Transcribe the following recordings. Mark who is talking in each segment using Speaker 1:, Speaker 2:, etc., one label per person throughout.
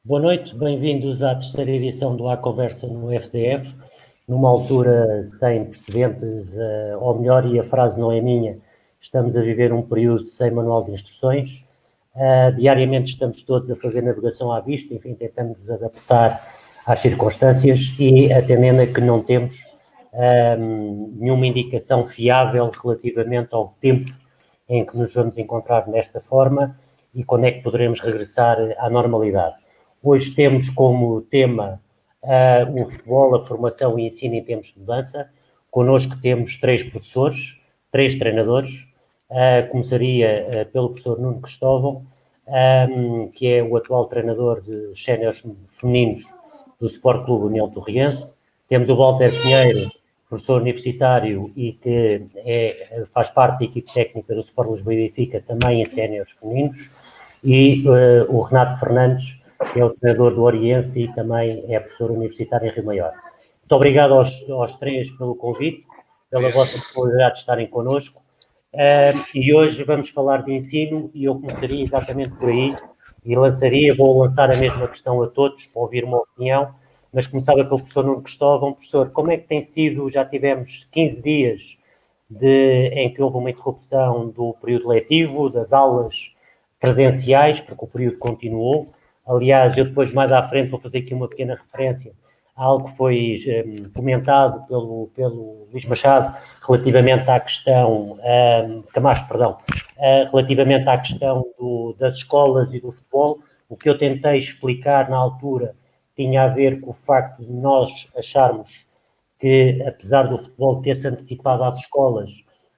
Speaker 1: Boa noite, bem-vindos à terceira edição do A Conversa no FDF, numa altura sem precedentes, ou melhor, e a frase não é minha, estamos a viver um período sem manual de instruções. Diariamente estamos todos a fazer navegação à vista, enfim, tentamos nos adaptar às circunstâncias e atendendo a que não temos nenhuma indicação fiável relativamente ao tempo em que nos vamos encontrar nesta forma e quando é que poderemos regressar à normalidade. Hoje temos como tema o futebol, a formação e ensino em tempos de mudança. Connosco temos 3 professores, 3 treinadores. Começaria pelo professor Nuno Cristóvão, que é o atual treinador de séniores femininos do Sport Clube União Torriense. Temos o Walter Pinheiro, professor universitário e que faz parte da equipe técnica do Sport Lisboa e Benfica, também em séniores femininos. E o Renato Fernandes, que é o treinador do Oriense e também é professor universitário em Rio Maior. Muito obrigado aos três pelo convite, pela vossa disponibilidade de estarem connosco. E hoje vamos falar de ensino e eu começaria exatamente por aí e vou lançar a mesma questão a todos para ouvir uma opinião, mas começava pelo professor Nuno Cristóvão. Professor, como é que tem sido, já tivemos 15 dias em que houve uma interrupção do período letivo, das aulas presenciais, porque o período continuou. Aliás, eu depois mais à frente vou fazer aqui uma pequena referência a algo que foi comentado pelo Luís Machado relativamente à questão, Camacho, perdão, relativamente à questão das escolas e do futebol. O que eu tentei explicar na altura tinha a ver com o facto de nós acharmos que, apesar do futebol ter-se antecipado às escolas,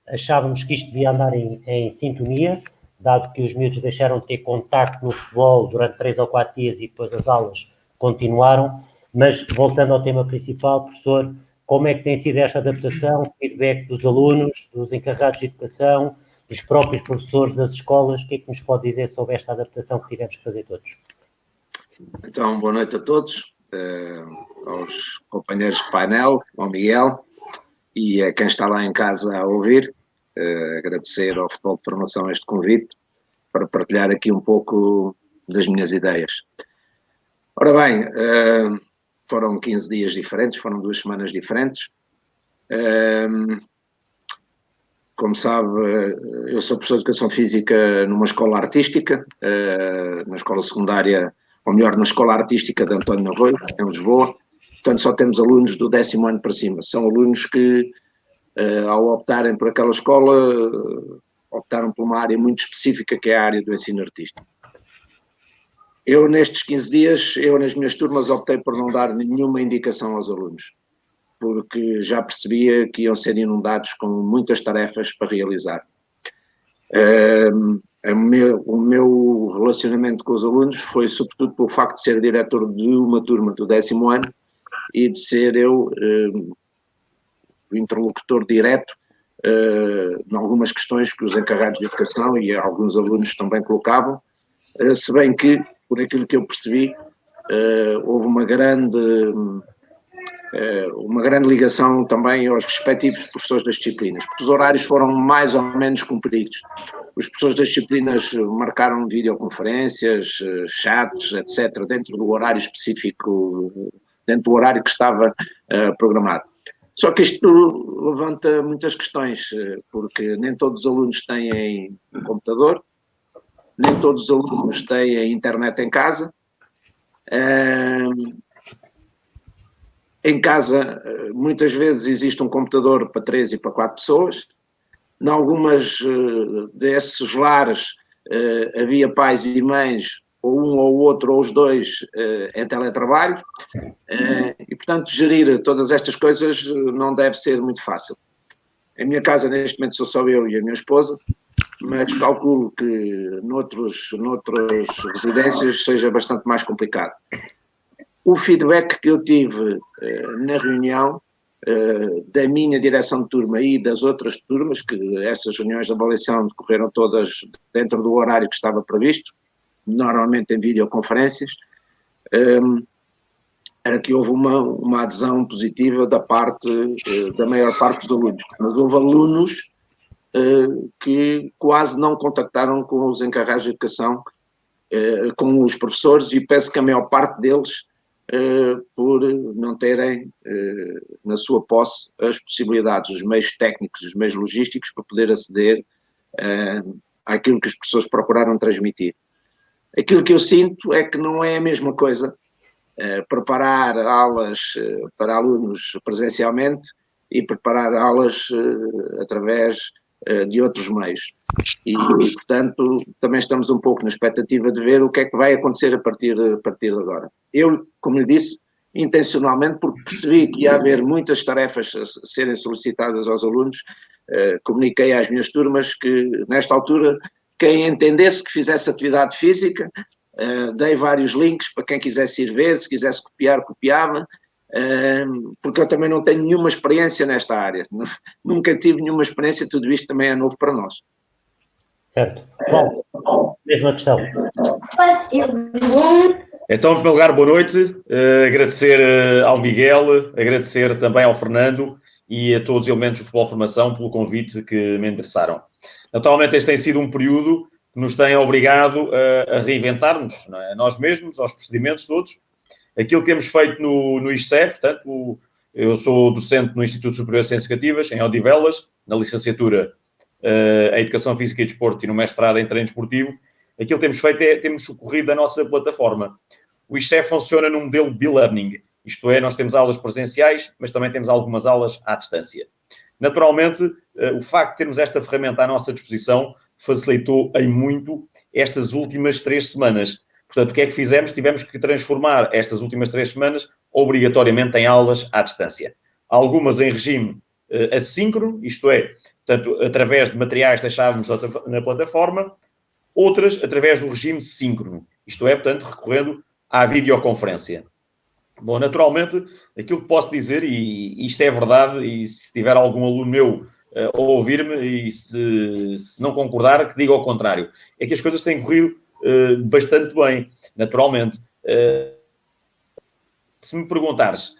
Speaker 1: achávamos que isto devia andar em sintonia, dado que os miúdos deixaram de ter contacto no futebol durante 3 ou 4 dias e depois as aulas continuaram. Mas, voltando ao tema principal, professor, como é que tem sido esta adaptação, feedback dos alunos, dos encarregados de educação, dos próprios professores das escolas? O que é que nos pode dizer sobre esta adaptação que tivemos que fazer todos?
Speaker 2: Então, boa noite a todos, aos companheiros de painel, ao Miguel e a quem está lá em casa a ouvir. Agradecer ao Futebol de Formação este convite para partilhar aqui um pouco das minhas ideias. Ora bem, foram 15 dias diferentes, foram 2 semanas diferentes. Como sabe, eu sou professor de Educação Física numa escola artística, na escola secundária, ou melhor, na escola artística de António Arroio, em Lisboa. Portanto, só temos alunos do 10º ano para cima. São alunos que, ao optarem por aquela escola, optaram por uma área muito específica, que é a área do ensino artístico. Eu, nestes 15 dias, nas minhas turmas, optei por não dar nenhuma indicação aos alunos, porque já percebia que iam ser inundados com muitas tarefas para realizar. O meu relacionamento com os alunos foi sobretudo pelo facto de ser diretor de uma turma do 10º ano e de ser eu o interlocutor direto em algumas questões que os encarregados de educação e alguns alunos também colocavam, se bem que, por aquilo que eu percebi, houve uma grande ligação também aos respectivos professores das disciplinas, porque os horários foram mais ou menos cumpridos. Os professores das disciplinas marcaram videoconferências, chats, etc., dentro do horário específico, dentro do horário que estava programado. Só que isto levanta muitas questões, porque nem todos os alunos têm um computador, nem todos os alunos têm internet em casa. Em casa, muitas vezes existe um computador para 3 e para 4 pessoas. Em algumas desses lares havia pais e mães, ou um ou outro, ou os dois, em teletrabalho. E, portanto, gerir todas estas coisas não deve ser muito fácil. Em minha casa, neste momento, sou só eu e a minha esposa, mas calculo que noutras residências seja bastante mais complicado. O feedback que eu tive na reunião da minha direção de turma e das outras turmas, que essas reuniões de avaliação decorreram todas dentro do horário que estava previsto, normalmente em videoconferências, era que houve uma adesão positiva da maior parte dos alunos. Mas houve alunos que quase não contactaram com os encarregados de educação com os professores, e penso que a maior parte deles, por não terem na sua posse as possibilidades, os meios técnicos, os meios logísticos para poder aceder àquilo que os professores procuraram transmitir. Aquilo que eu sinto é que não é a mesma coisa preparar aulas para alunos presencialmente e preparar aulas através de outros meios. E, portanto, também estamos um pouco na expectativa de ver o que é que vai acontecer a partir de agora. Eu, como lhe disse, intencionalmente, porque percebi que ia haver muitas tarefas a serem solicitadas aos alunos, comuniquei às minhas turmas que, nesta altura, quem entendesse que fizesse atividade física, dei vários links para quem quisesse ir ver, se quisesse copiar, copiava, porque eu também não tenho nenhuma experiência nesta área, nunca tive nenhuma experiência, tudo isto também é novo para nós.
Speaker 1: Certo. Bom, mesma questão.
Speaker 3: Então, em primeiro lugar, boa noite. Agradecer ao Miguel, agradecer também ao Fernando e a todos os elementos do Futebol Formação pelo convite que me endereçaram. Naturalmente, este tem sido um período que nos tem obrigado a reinventarmos, não é? Nós mesmos, aos procedimentos todos. Aquilo que temos feito no ISCE, portanto, eu sou docente no Instituto Superior de Ciências Educativas, em Odivelas, na licenciatura em Educação Física e Desporto e no mestrado em Treino Desportivo. Aquilo que temos feito é, temos socorrido a nossa plataforma. O ISCE funciona num modelo B-Learning, isto é, nós temos aulas presenciais, mas também temos algumas aulas à distância. Naturalmente, o facto de termos esta ferramenta à nossa disposição facilitou em muito estas últimas 3 semanas. Portanto, o que é que fizemos? Tivemos que transformar estas últimas 3 semanas obrigatoriamente em aulas à distância. Algumas em regime assíncrono, isto é, portanto, através de materiais deixávamos na plataforma, outras através do regime síncrono, isto é, portanto, recorrendo à videoconferência. Bom, naturalmente, aquilo que posso dizer, e isto é verdade, e se tiver algum aluno meu a ouvir-me, e se não concordar, que diga ao contrário, é que as coisas têm corrido bastante bem, naturalmente. Se me perguntares,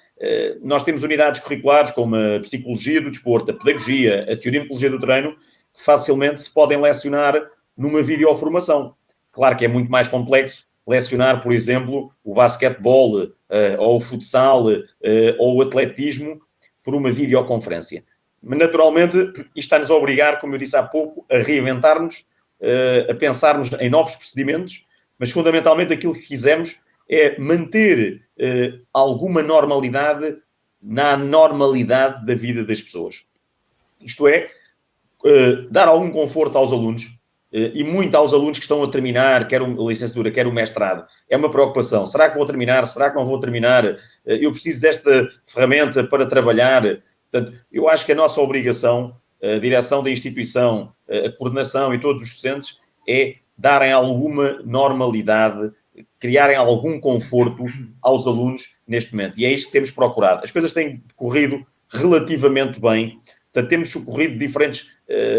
Speaker 3: nós temos unidades curriculares como a Psicologia do Desporto, a Pedagogia, a Teoria e Metodologia do Treino, que facilmente se podem lecionar numa videoformação. Claro que é muito mais complexo lecionar, por exemplo, o basquetebol, ou o futsal, ou o atletismo, por uma videoconferência. Mas, naturalmente, isto está-nos a obrigar, como eu disse há pouco, a reinventar-nos, a pensarmos em novos procedimentos, mas, fundamentalmente, aquilo que quisemos é manter alguma normalidade na normalidade da vida das pessoas. Isto é, dar algum conforto aos alunos, e muito aos alunos que estão a terminar, quer a licenciatura, quer o mestrado. É uma preocupação. Será que vou terminar? Será que não vou terminar? Eu preciso desta ferramenta para trabalhar. Portanto, eu acho que a nossa obrigação, a direção da instituição, a coordenação e todos os docentes, é darem alguma normalidade, criarem algum conforto aos alunos neste momento. E é isto que temos procurado. As coisas têm corrido relativamente bem. Portanto, temos socorrido diferentes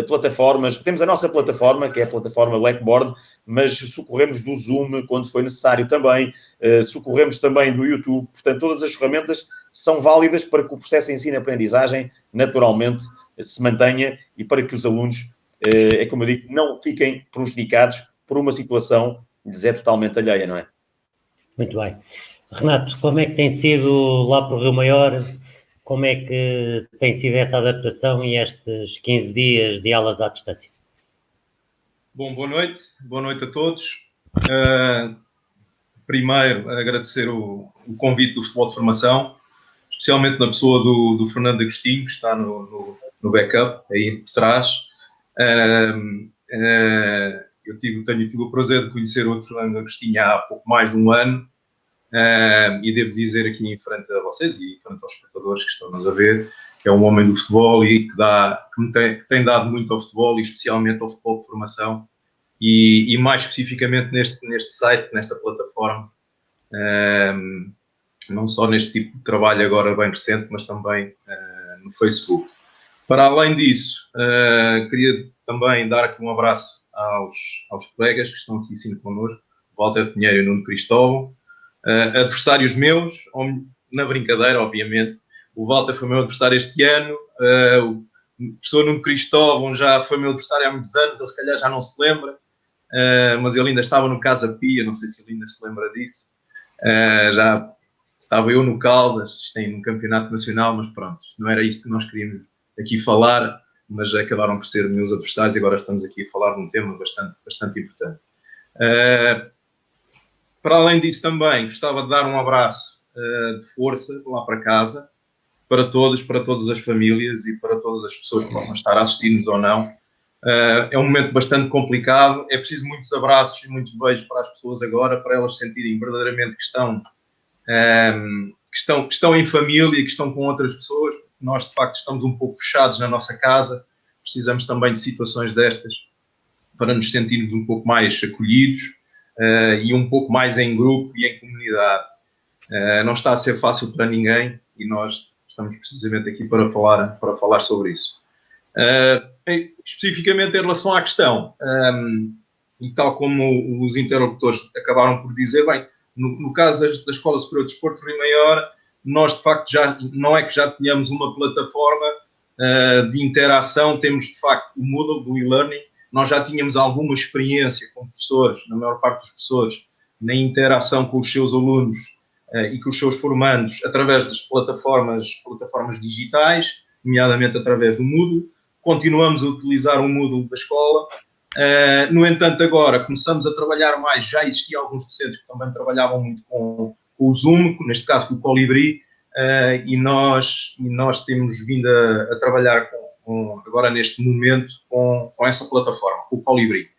Speaker 3: plataformas. Temos a nossa plataforma, que é a plataforma Blackboard, mas socorremos do Zoom quando foi necessário também. Socorremos também do YouTube. Portanto, todas as ferramentas são válidas para que o processo de ensino-aprendizagem naturalmente se mantenha e para que os alunos, é como eu digo, não fiquem prejudicados por uma situação que lhes é totalmente alheia, não é?
Speaker 1: Muito bem. Renato, como é que tem sido lá para o Rio Maior? Como é que tem sido essa adaptação e estes 15 dias de aulas à distância?
Speaker 4: Bom, boa noite a todos. Primeiro, agradecer o convite do Futebol de Formação, especialmente na pessoa do Fernando Agostinho, que está no backup, aí por trás. Eu tenho tido o prazer de conhecer o Fernando Agostinho há pouco mais de um ano, e devo dizer aqui em frente a vocês e em frente aos espectadores que estão-nos a ver, que é um homem do futebol e que tem dado muito ao futebol, e especialmente ao futebol de formação, e mais especificamente neste site, nesta plataforma, não só neste tipo de trabalho agora bem recente, mas também no Facebook. Para além disso, queria também dar aqui um abraço aos colegas que estão aqui em cima connosco, Walter Pinheiro e Nuno Cristóvão, adversários meus, na brincadeira, obviamente. O Walter foi meu adversário este ano, o professor Nuno Cristóvão já foi meu adversário há muitos anos, ele se calhar já não se lembra, mas ele ainda estava no Casa Pia, não sei se ele ainda se lembra disso. Já estava eu no Caldas, tem um campeonato nacional, mas pronto, não era isto que nós queríamos aqui falar, mas acabaram por ser meus adversários e agora estamos aqui a falar de um tema bastante importante. Para além disso também, gostava de dar um abraço de força lá para casa, para todas as famílias e para todas as pessoas que possam estar a assistir-nos ou não. É um momento bastante complicado, é preciso muitos abraços e muitos beijos para as pessoas agora, para elas sentirem verdadeiramente que estão em família, que estão com outras pessoas, porque nós de facto estamos um pouco fechados na nossa casa, precisamos também de situações destas para nos sentirmos um pouco mais acolhidos e um pouco mais em grupo e em comunidade. Não está a ser fácil para ninguém e nós estamos precisamente aqui para falar sobre isso. Especificamente em relação à questão, e tal como os interlocutores acabaram por dizer, bem, no caso da Escola Superior de Desporto Rio Maior, nós de facto não é que já tenhamos uma plataforma de interação, temos de facto o Moodle do e-learning, nós já tínhamos alguma experiência com professores, na maior parte dos professores, na interação com os seus alunos e com os seus formandos através das plataformas digitais, nomeadamente através do Moodle. Continuamos a utilizar o Moodle da escola. No entanto, agora começamos a trabalhar mais. Já existia alguns docentes que também trabalhavam muito com o Zoom, neste caso com o Colibri, e nós temos vindo a trabalhar agora neste momento com essa plataforma, com o Colibri.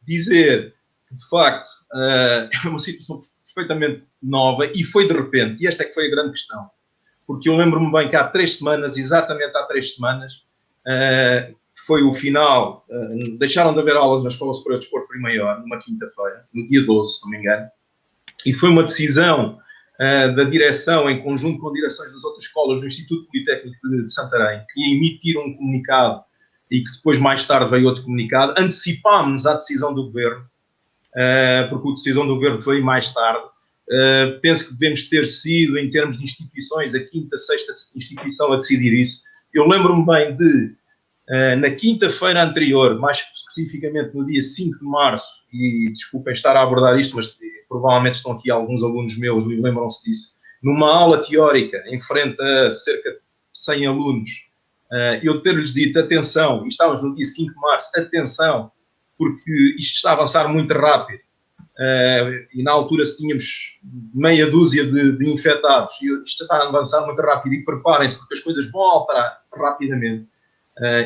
Speaker 4: Dizer que, de facto, é uma situação perfeitamente nova e foi de repente, e esta é que foi a grande questão, porque eu lembro-me bem que exatamente há 3 semanas, foi o final, deixaram de haver aulas na Escola Superior de Desporto Rio Maior, numa quinta-feira, no dia 12, se não me engano, e foi uma decisão da direção, em conjunto com direções das outras escolas do Instituto Politécnico de Santarém, que ia emitir um comunicado e que depois, mais tarde, veio outro comunicado. Antecipámos a decisão do Governo, porque a decisão do Governo foi mais tarde. Penso que devemos ter sido, em termos de instituições, a 5ª, 6ª instituição a decidir isso. Eu lembro-me bem de, na quinta-feira anterior, mais especificamente no dia 5 de março, e desculpem estar a abordar isto, mas provavelmente estão aqui alguns alunos meus e lembram-se disso, numa aula teórica, em frente a cerca de 100 alunos, eu ter-lhes dito, atenção, e estávamos no dia 5 de março, atenção, porque isto está a avançar muito rápido, e na altura se tínhamos meia dúzia de infectados, e isto está a avançar muito rápido, e preparem-se, porque as coisas vão alterar rapidamente.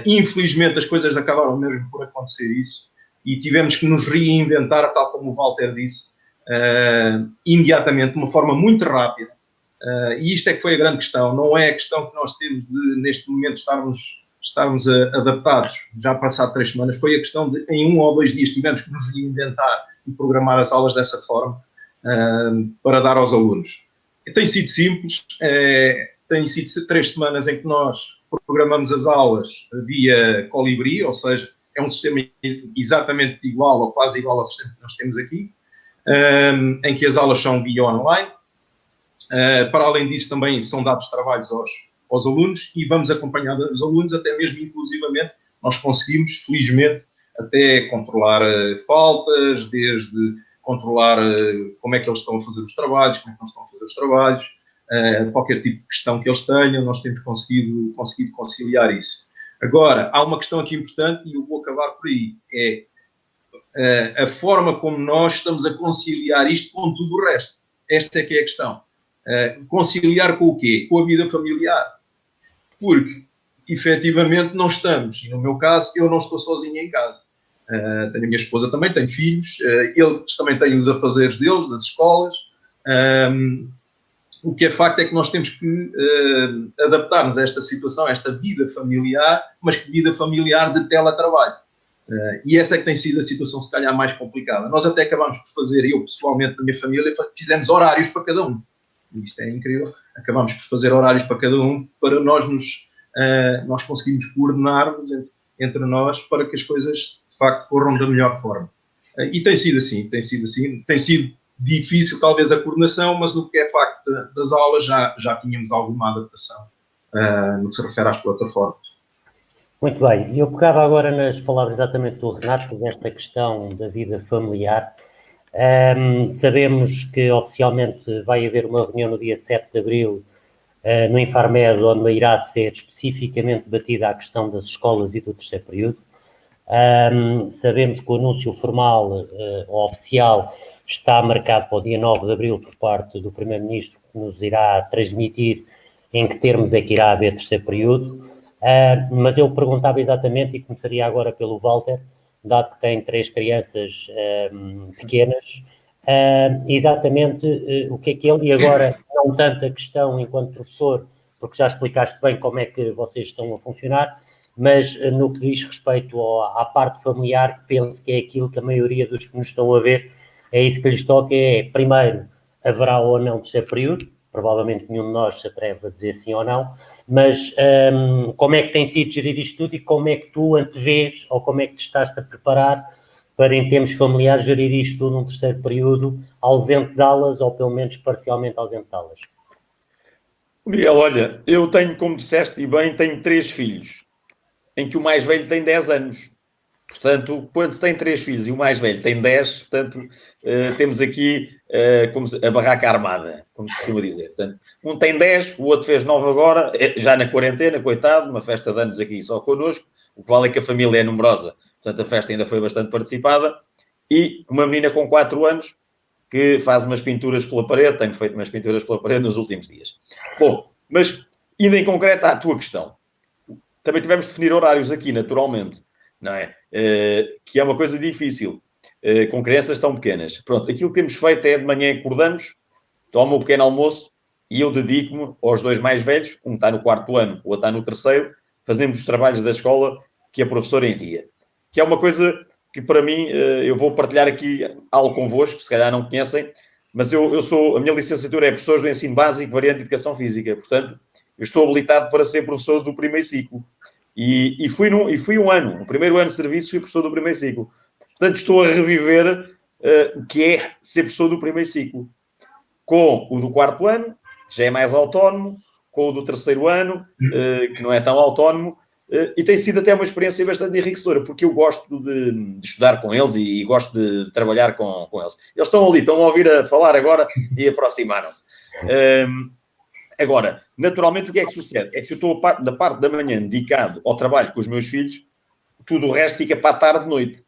Speaker 4: Infelizmente as coisas acabaram mesmo por acontecer isso, e tivemos que nos reinventar, tal como o Walter disse, imediatamente, de uma forma muito rápida, e isto é que foi a grande questão, não é a questão que nós temos de, neste momento, estarmos adaptados, já passado 3 semanas, foi a questão de, em 1 ou 2 dias, tivemos que nos reinventar e programar as aulas dessa forma, para dar aos alunos. E tem sido simples, tem sido 3 semanas em que nós programamos as aulas via Colibri, ou seja, é um sistema exatamente igual ou quase igual ao sistema que nós temos aqui, em que as aulas são via online. Para além disso, também são dados trabalhos aos alunos e vamos acompanhando os alunos, até mesmo inclusivamente, nós conseguimos, felizmente, até controlar faltas, desde controlar como é que eles estão a fazer os trabalhos, como é que não estão a fazer os trabalhos, qualquer tipo de questão que eles tenham, nós temos conseguido conciliar isso. Agora, há uma questão aqui importante e eu vou acabar por aí, é a forma como nós estamos a conciliar isto com tudo o resto. Esta é que é a questão. Conciliar com o quê? Com a vida familiar. Porque, efetivamente, não estamos, e no meu caso, eu não estou sozinho em casa. Tenho a minha esposa também, tenho filhos, eles também têm os afazeres deles, das escolas. O que é facto é que nós temos que adaptar-nos a esta situação, a esta vida familiar, mas que vida familiar de teletrabalho. E essa é que tem sido a situação, se calhar, mais complicada. Nós até acabámos por fazer, eu pessoalmente, na minha família, fizemos horários para cada um. Isto é incrível. Acabámos por fazer horários para cada um, para nós conseguirmos coordenar-nos entre nós para que as coisas, de facto, corram da melhor forma. E tem sido assim. Tem sido difícil, talvez, a coordenação, mas no que é facto das aulas já tínhamos alguma adaptação no que se refere às plataformas.
Speaker 1: Muito bem, eu pegava agora nas palavras exatamente do Renato, desta questão da vida familiar. Sabemos que oficialmente vai haver uma reunião no dia 7 de Abril no Infarmed, onde irá ser especificamente debatida a questão das escolas e do terceiro período. Sabemos que o anúncio formal ou oficial está marcado para o dia 9 de Abril por parte do Primeiro-Ministro, que nos irá transmitir em que termos é que irá haver terceiro período. Mas eu perguntava exatamente, e começaria agora pelo Walter, dado que tem 3 crianças pequenas, exatamente o que é que ele, e agora não tanto a questão enquanto professor, porque já explicaste bem como é que vocês estão a funcionar, mas no que diz respeito à parte familiar, penso que é aquilo que a maioria dos que nos estão a ver, é isso que lhes toca, é, primeiro, haverá ou não terceiro período, provavelmente nenhum de nós se atreve a dizer sim ou não, mas como é que tem sido gerir isto tudo e como é que tu antevês, ou como é que te estás a preparar para, em termos familiares, gerir isto tudo num terceiro período, ausente de aulas, ou pelo menos parcialmente ausente de aulas?
Speaker 3: Miguel, olha, eu tenho, como disseste e bem, tenho 3 filhos, em que o mais velho tem 10 anos. Portanto, quando se tem 3 filhos e o mais velho tem 10, portanto, temos aqui a barraca armada, como se costuma dizer. Portanto, um tem 10, o outro fez 9 agora, já na quarentena, coitado, uma festa de anos aqui só connosco, o que vale é que a família é numerosa, portanto, a festa ainda foi bastante participada, e uma menina com 4 anos, que faz umas pinturas pela parede, tenho feito umas pinturas pela parede nos últimos dias. Bom, mas indo em concreto à tua questão, também tivemos de definir horários aqui, naturalmente, não é? Que é uma coisa difícil, com crianças tão pequenas. Pronto, aquilo que temos feito é de manhã acordamos, tomo o pequeno almoço e eu dedico-me aos 2 mais velhos, um está no 4º ano, o outro está no 3º, fazemos os trabalhos da escola que a professora envia. Que é uma coisa que para mim, eu vou partilhar aqui algo convosco, se calhar não conhecem, mas a minha licenciatura é professor do ensino básico, variante de educação física, portanto, eu estou habilitado para ser professor do primeiro ciclo. E fui um ano, no primeiro ano de serviço, fui professor do primeiro ciclo. Portanto, estou a reviver o que é ser professor do primeiro ciclo. Com o do 4º ano, que já é mais autónomo, com o do 3º ano, que não é tão autónomo, e tem sido até uma experiência bastante enriquecedora, porque eu gosto de estudar com eles e gosto de trabalhar com eles. Eles estão ali, estão a ouvir a falar agora e aproximaram-se. Agora, naturalmente, o que é que sucede? É que se eu estou da parte da manhã dedicado ao trabalho com os meus filhos, tudo o resto fica para a tarde de noite,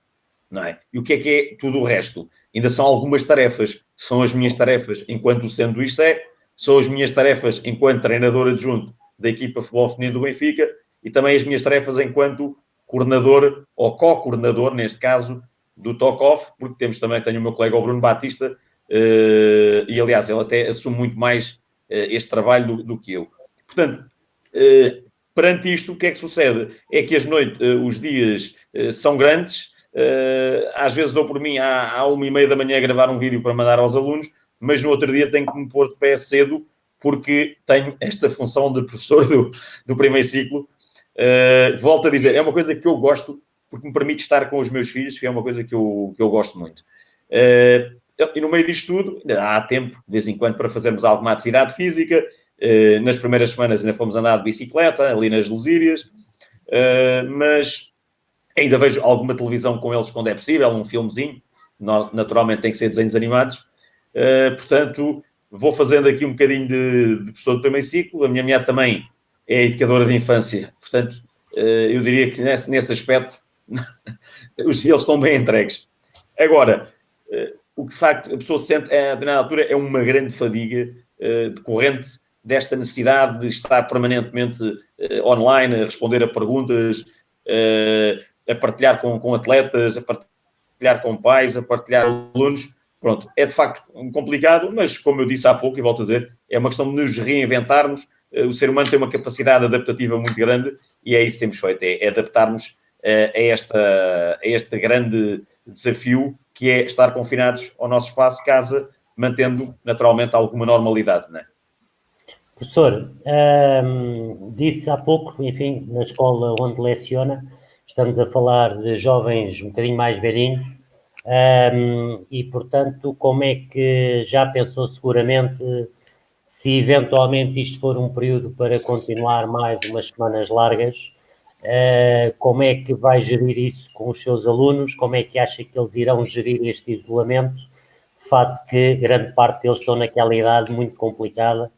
Speaker 3: não é? E o que é tudo o resto? Ainda são algumas tarefas. São as minhas tarefas enquanto docente do ISE, são as minhas tarefas enquanto treinador adjunto da equipa de futebol feminino do Benfica e também as minhas tarefas enquanto coordenador ou co-coordenador, neste caso, do TOC-OFF, porque tenho o meu colega o Bruno Batista, e aliás, ele até assume muito mais este trabalho do que eu. Portanto, perante isto, o que é que sucede? É que os dias são grandes, às vezes dou por mim à 1h30 da manhã a gravar um vídeo para mandar aos alunos, mas no outro dia tenho que me pôr de pé cedo porque tenho esta função de professor do primeiro ciclo. Volto a dizer, é uma coisa que eu gosto porque me permite estar com os meus filhos, que é uma coisa que eu gosto muito. E no meio disto tudo, ainda há tempo, de vez em quando, para fazermos alguma atividade física. Nas primeiras semanas ainda fomos andar de bicicleta, ali nas Lusírias, mas ainda vejo alguma televisão com eles quando é possível, um filmezinho, naturalmente tem que ser desenhos animados. Portanto, vou fazendo aqui um bocadinho de professor de primeiro ciclo. A minha mulher também é educadora de infância, portanto, eu diria que nesse aspecto eles estão bem entregues. Agora, o que de facto a pessoa sente a determinada altura é uma grande fadiga decorrente desta necessidade de estar permanentemente online, a responder a perguntas, a partilhar com atletas, a partilhar com pais, a partilhar alunos. Pronto, é de facto complicado, mas como eu disse há pouco e volto a dizer, é uma questão de nos reinventarmos. O ser humano tem uma capacidade adaptativa muito grande e é isso que temos feito, é adaptarmos a este grande desafio que é estar confinados ao nosso espaço de casa, mantendo naturalmente alguma normalidade, não é?
Speaker 1: Professor, disse há pouco, enfim, na escola onde leciona, estamos a falar de jovens um bocadinho mais velhinhos, e, portanto, como é que já pensou seguramente se eventualmente isto for um período para continuar mais umas semanas largas, como é que vai gerir isso com os seus alunos, como é que acha que eles irão gerir este isolamento, face que grande parte deles estão naquela idade muito complicada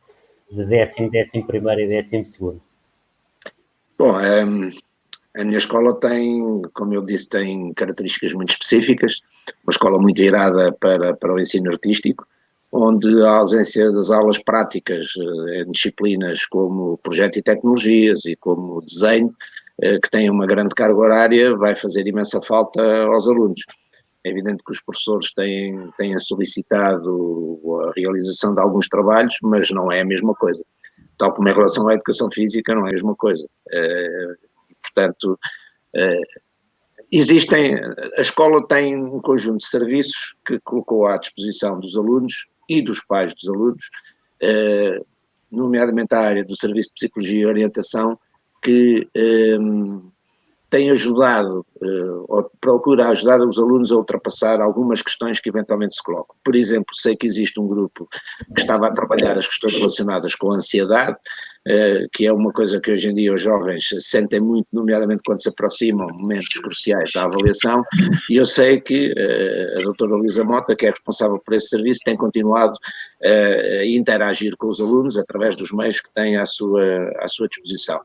Speaker 1: de 11º e 12º.
Speaker 2: Bom, a minha escola tem, como eu disse, tem características muito específicas, uma escola muito virada para o ensino artístico, onde a ausência das aulas práticas em disciplinas como projeto e tecnologias e como desenho, que têm uma grande carga horária, vai fazer imensa falta aos alunos. É evidente que os professores têm solicitado a realização de alguns trabalhos, mas não é a mesma coisa. Tal como em relação à educação física, não é a mesma coisa. Portanto, a escola tem um conjunto de serviços que colocou à disposição dos alunos e dos pais dos alunos, nomeadamente a área do serviço de psicologia e orientação, que tem ajudado, ou procura ajudar os alunos a ultrapassar algumas questões que eventualmente se colocam. Por exemplo, sei que existe um grupo que estava a trabalhar as questões relacionadas com a ansiedade, que é uma coisa que hoje em dia os jovens sentem muito, nomeadamente quando se aproximam momentos cruciais da avaliação, e eu sei que a doutora Luísa Mota, que é responsável por esse serviço, tem continuado a interagir com os alunos através dos meios que tem à sua disposição.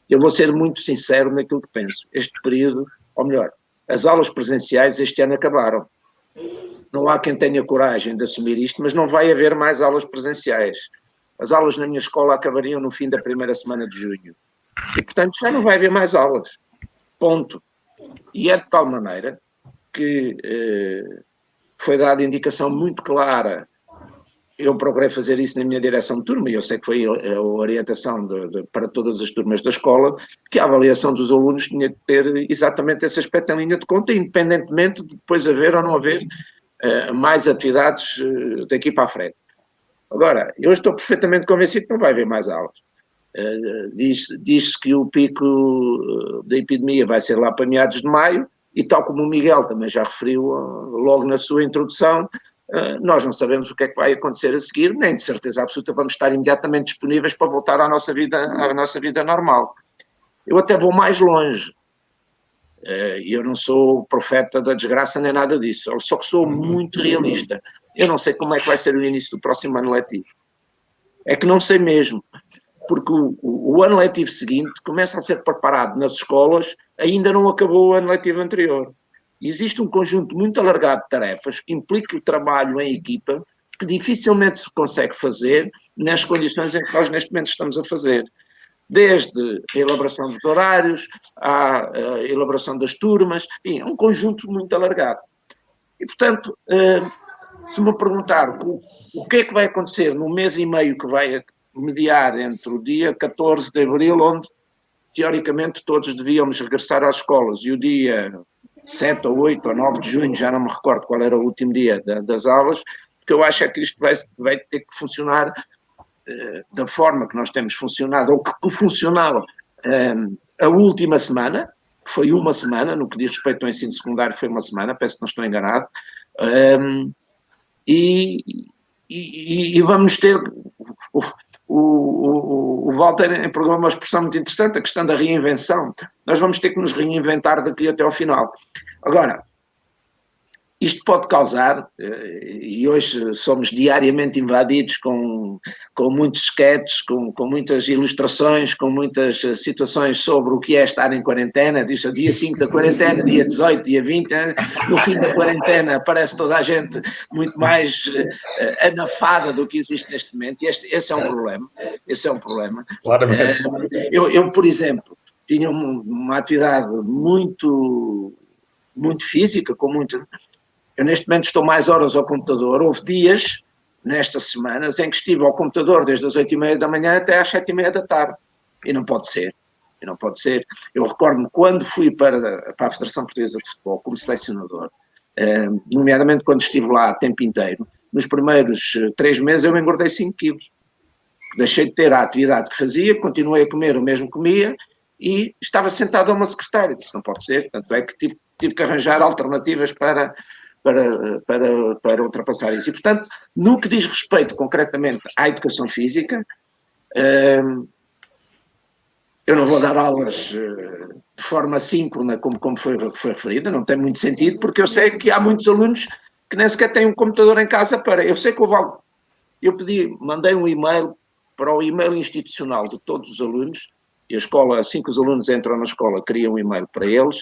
Speaker 2: Eu vou ser muito sincero naquilo que penso. Este período, ou melhor, as aulas presenciais este ano acabaram. Não há quem tenha coragem de assumir isto, mas não vai haver mais aulas presenciais. As aulas na minha escola acabariam no fim da primeira semana de junho. E, portanto, já não vai haver mais aulas. Ponto. E é de tal maneira que foi dada indicação muito clara. Eu procurei fazer isso na minha direção de turma, e eu sei que foi a orientação para todas as turmas da escola, que a avaliação dos alunos tinha que ter exatamente esse aspecto em linha de conta, independentemente de depois haver ou não haver mais atividades daqui para a frente. Agora, eu estou perfeitamente convencido que não vai haver mais aulas. Diz-se que o pico da epidemia vai ser lá para meados de maio, e tal como o Miguel também já referiu logo na sua introdução, nós não sabemos o que é que vai acontecer a seguir, nem de certeza absoluta vamos estar imediatamente disponíveis para voltar à nossa vida normal. Eu até vou mais longe. Eu não sou profeta da desgraça nem nada disso, só que sou muito realista. Eu não sei como é que vai ser o início do próximo ano letivo. É que não sei mesmo, porque o ano letivo seguinte começa a ser preparado nas escolas, ainda não acabou o ano letivo anterior. Existe um conjunto muito alargado de tarefas que implica o trabalho em equipa, que dificilmente se consegue fazer nas condições em que nós neste momento estamos a fazer. Desde a elaboração dos horários, à elaboração das turmas, enfim, é um conjunto muito alargado. E, portanto, se me perguntar o que é que vai acontecer no mês e meio que vai mediar entre o dia 14 de abril, onde teoricamente todos devíamos regressar às escolas, e o dia 7 ou 8 ou 9 de junho, já não me recordo qual era o último dia das aulas, porque eu acho que isto vai ter que funcionar da forma que nós temos funcionado, ou que funcionava a última semana, que foi uma semana, no que diz respeito ao ensino secundário foi uma semana, penso que não estou enganado, e vamos ter... O Walter empregou uma expressão muito interessante, a questão da reinvenção. Nós vamos ter que nos reinventar daqui até ao final. Agora, isto pode causar, e hoje somos diariamente invadidos com muitos sketches, com muitas ilustrações, com muitas situações sobre o que é estar em quarentena. Diz dia 5 da quarentena, dia 18, dia 20, no fim da quarentena aparece toda a gente muito mais anafada do que existe neste momento, e esse é um problema. Esse é um problema.
Speaker 3: Claramente.
Speaker 2: Eu, por exemplo, tinha uma atividade muito física, com muito... Eu neste momento estou mais horas ao computador. Houve dias, nestas semanas, em que estive ao computador desde as 8h30 da manhã até às 7h30 da tarde. E não pode ser. Eu recordo-me quando fui para a Federação Portuguesa de Futebol como selecionador, nomeadamente quando estive lá o tempo inteiro, nos primeiros 3 meses eu engordei 5 quilos. Deixei de ter a atividade que fazia, continuei a comer o mesmo que comia e estava sentado a uma secretária. Disse, não pode ser. Tanto é que tive que arranjar alternativas para ultrapassar isso. E, portanto, no que diz respeito concretamente à educação física, Eu não vou dar aulas de forma síncrona, como foi referida, não tem muito sentido, porque eu sei que há muitos alunos que nem sequer têm um computador em casa para. Eu sei que houve algo. Eu mandei um e-mail para o e-mail institucional de todos os alunos, e a escola, assim que os alunos entram na escola, cria um e-mail para eles,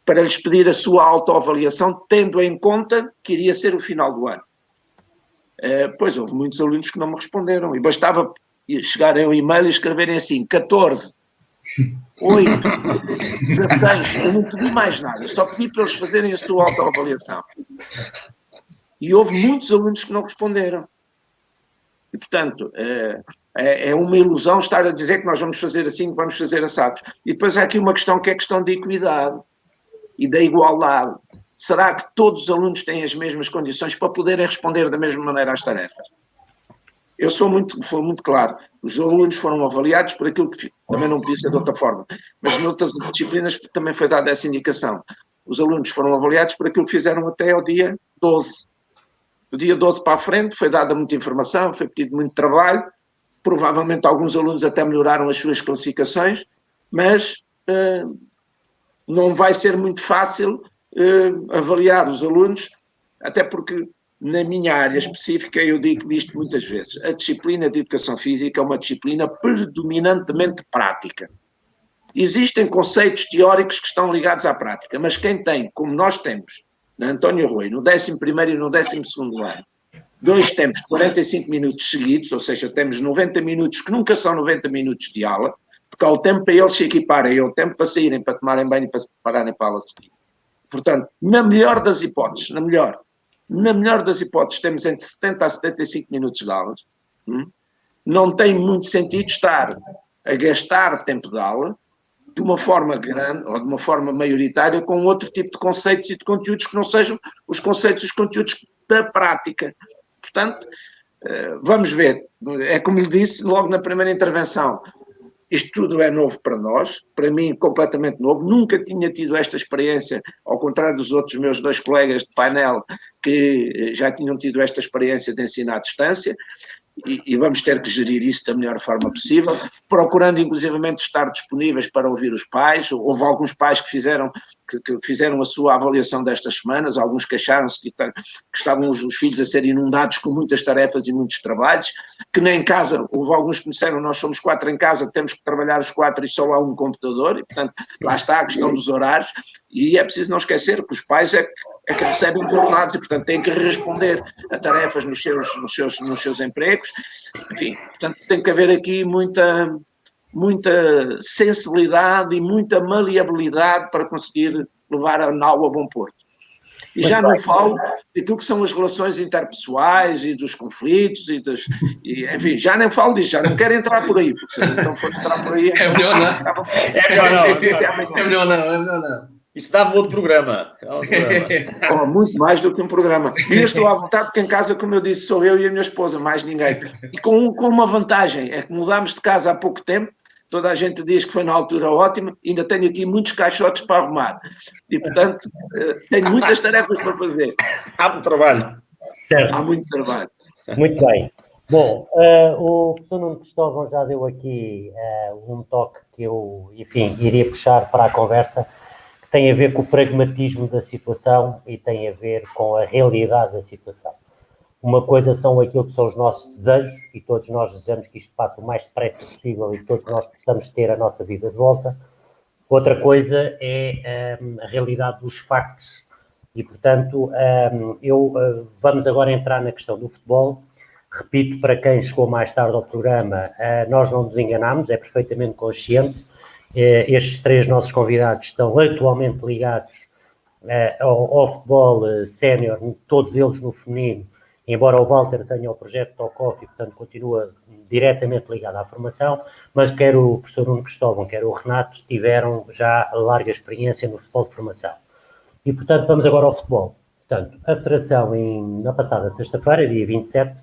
Speaker 2: para lhes pedir a sua autoavaliação, tendo em conta que iria ser o final do ano. Pois houve muitos alunos que não me responderam, e bastava chegarem ao e-mail e escreverem assim, 14, 8, 16, eu não pedi mais nada, só pedi para eles fazerem a sua autoavaliação. E houve muitos alunos que não responderam. E, portanto, é uma ilusão estar a dizer que nós vamos fazer assim, que vamos fazer assados. E depois há aqui uma questão que é a questão da equidade e da igualdade. Será que todos os alunos têm as mesmas condições para poderem responder da mesma maneira às tarefas? Eu sou muito claro. Os alunos foram avaliados por aquilo que... Também não podia ser de outra forma. Mas noutras disciplinas também foi dada essa indicação. Os alunos foram avaliados por aquilo que fizeram até ao dia 12. Do dia 12 para a frente foi dada muita informação, foi pedido muito trabalho. Provavelmente alguns alunos até melhoraram as suas classificações, mas não vai ser muito fácil avaliar os alunos, até porque na minha área específica eu digo isto muitas vezes, a disciplina de Educação Física é uma disciplina predominantemente prática. Existem conceitos teóricos que estão ligados à prática, mas quem tem, como nós temos, na António Rui, no 11º e no 12º ano, 2 tempos de 45 minutos seguidos, ou seja, temos 90 minutos que nunca são 90 minutos de aula, porque há o tempo para eles se equiparem, há o tempo para saírem, para tomarem banho e para se prepararem para a aula seguinte. Portanto, na melhor das hipóteses, temos entre 70 a 75 minutos de aulas. Não tem muito sentido estar a gastar tempo de aula de uma forma grande ou de uma forma maioritária com outro tipo de conceitos e de conteúdos que não sejam os conceitos e os conteúdos da prática. Portanto, vamos ver. É como lhe disse logo na primeira intervenção, isto tudo é novo para nós, para mim completamente novo, nunca tinha tido esta experiência, ao contrário dos outros meus 2 colegas de painel que já tinham tido esta experiência de ensino à distância, e vamos ter que gerir isso da melhor forma possível, procurando inclusivamente estar disponíveis para ouvir os pais. Houve alguns pais que fizeram a sua avaliação destas semanas, alguns queixaram-se que estavam os filhos a ser inundados com muitas tarefas e muitos trabalhos, que nem em casa, houve alguns que me disseram, nós somos 4 em casa, temos que trabalhar os 4 e só há um computador, e portanto lá está a questão dos horários, e é preciso não esquecer que os pais é que recebem os ordenados e, portanto, têm que responder a tarefas nos seus empregos. Enfim, portanto, tem que haver aqui muita sensibilidade e muita maleabilidade para conseguir levar a nau a bom porto. E já não falo daquilo que são as relações interpessoais e dos conflitos enfim, já nem falo disso, já não quero entrar por aí, porque se então for entrar por aí...
Speaker 4: É melhor não. É melhor não.
Speaker 3: Isso dava outro programa.
Speaker 2: Muito mais do que um programa. E eu estou à vontade porque em casa, como eu disse, sou eu e a minha esposa, mais ninguém. E com uma vantagem, é que mudámos de casa há pouco tempo, toda a gente diz que foi na altura ótima, ainda tenho aqui muitos caixotes para arrumar. E, portanto, tenho muitas tarefas para fazer.
Speaker 3: Há muito trabalho.
Speaker 1: Certo.
Speaker 2: Há muito trabalho.
Speaker 1: Muito bem. Bom, o professor Nuno Cristóvão já deu aqui um toque que eu, enfim, iria puxar para a conversa, que tem a ver com o pragmatismo da situação e tem a ver com a realidade da situação. Uma coisa são aquilo que são os nossos desejos, e todos nós desejamos que isto passe o mais depressa possível e que todos nós possamos ter a nossa vida de volta. Outra coisa é a realidade dos factos. E, portanto, vamos agora entrar na questão do futebol. Repito, para quem chegou mais tarde ao programa, nós não nos enganamos, é perfeitamente consciente. Estes 3 nossos convidados estão atualmente ligados ao futebol sénior, todos eles no feminino, embora o Walter tenha o projeto Tocoff e, portanto, continua diretamente ligado à formação, mas quer o professor Nuno Cristóvão, quer o Renato, tiveram já larga experiência no futebol de formação. E, portanto, vamos agora ao futebol. Portanto, a Federação, na passada sexta-feira, dia 27,